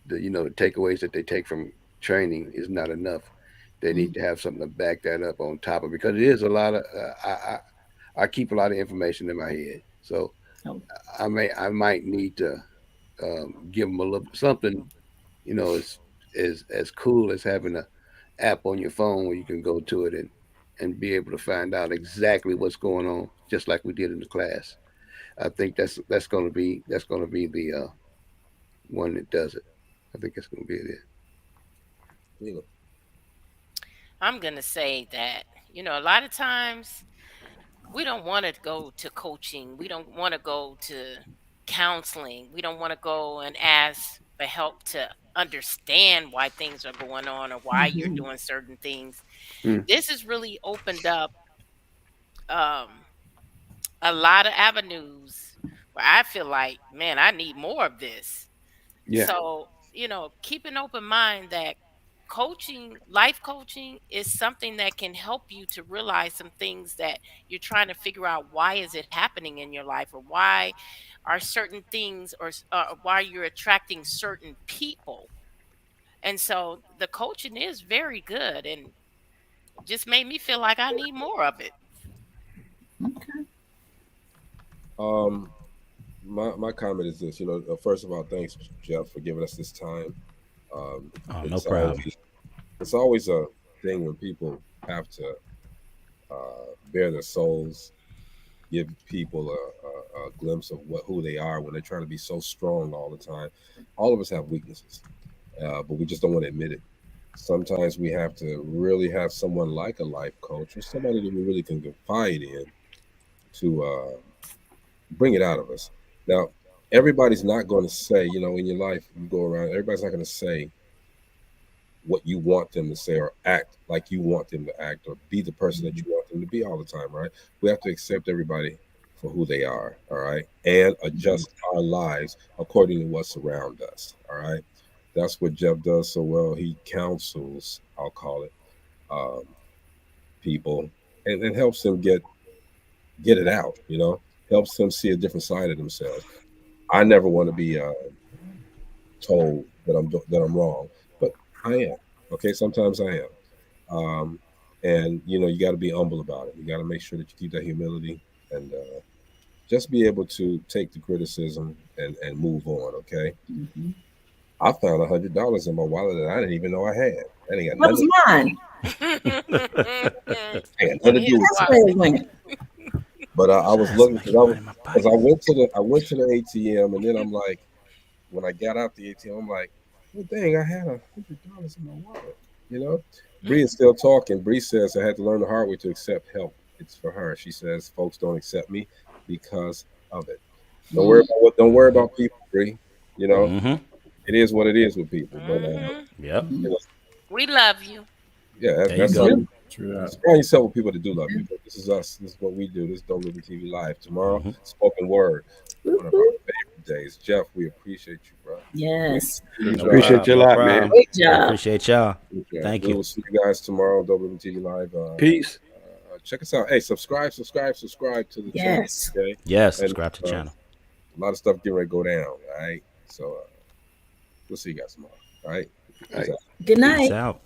takeaways that they take from training is not enough. They need to have something to back that up on top of, because it is a lot of I keep a lot of information in my head, so I might need to give them a little something, as cool as having a app on your phone where you can go to it and be able to find out exactly what's going on, just like we did in the class. I think that's going to be the one that does it. I think that's going to be it. I'm going to say that, a lot of times we don't want to go to coaching. We don't want to go to counseling. We don't want to go and ask for help to understand why things are going on or why you're doing certain things. This has really opened up a lot of avenues where I feel like, man, I need more of this. Yeah. So, keep an open mind that life coaching is something that can help you to realize some things that you're trying to figure out. Why is it happening in your life, or why are certain things, or why you're attracting certain people? And so the coaching is very good and just made me feel like I need more of it. My comment is this. First of all, thanks, Jeff, for giving us this time. No problem. It's always a thing when people have to bare their souls, give people a glimpse of who they are when they're trying to be so strong all the time. All of us have weaknesses, but we just don't want to admit it. Sometimes we have to really have someone like a life coach or somebody that we really can confide in to bring it out of us. Now, everybody's not going to say, in your life, you go around, everybody's not going to say what you want them to say or act like you want them to act or be the person that you want them to be all the time, right? We have to accept everybody for who they are, all right? And adjust our lives according to what's around us, all right? That's what Jeff does so well. He counsels, I'll call it, people and helps them get it out, helps them see a different side of themselves. I never want to be told that I'm wrong, but I am. Okay, sometimes I am, and you got to be humble about it. You got to make sure that you keep that humility and just be able to take the criticism and move on. Okay. I found $100 in my wallet that I didn't even know I had. That ain't got What was mine? Ain't got nothing to do with it. But I was looking because I went to the ATM, and then I'm like, when I got out the ATM, I'm like, well, dang, I had $100 in my wallet. Bree is still talking. Bree says I had to learn the hard way to accept help. It's for her. She says folks don't accept me because of it. Don't worry about people, Bree. It is what it is with people. But we love you. Yeah, that's surround yourself with people that do love you. But this is us. This is what we do. This is DopelivenTV Live. Tomorrow, spoken word. One of our favorite days. Jeff, we appreciate you, bro. Yes. Appreciate you a lot, man. Great job. Appreciate y'all. Thank you. We'll see you guys tomorrow on DopelivenTV Live. Peace. Check us out. Hey, subscribe to the channel. Okay? Yes, subscribe to the channel. A lot of stuff getting ready to go down. All right. So We'll see you guys tomorrow. All right. All right. Good night. Peace out.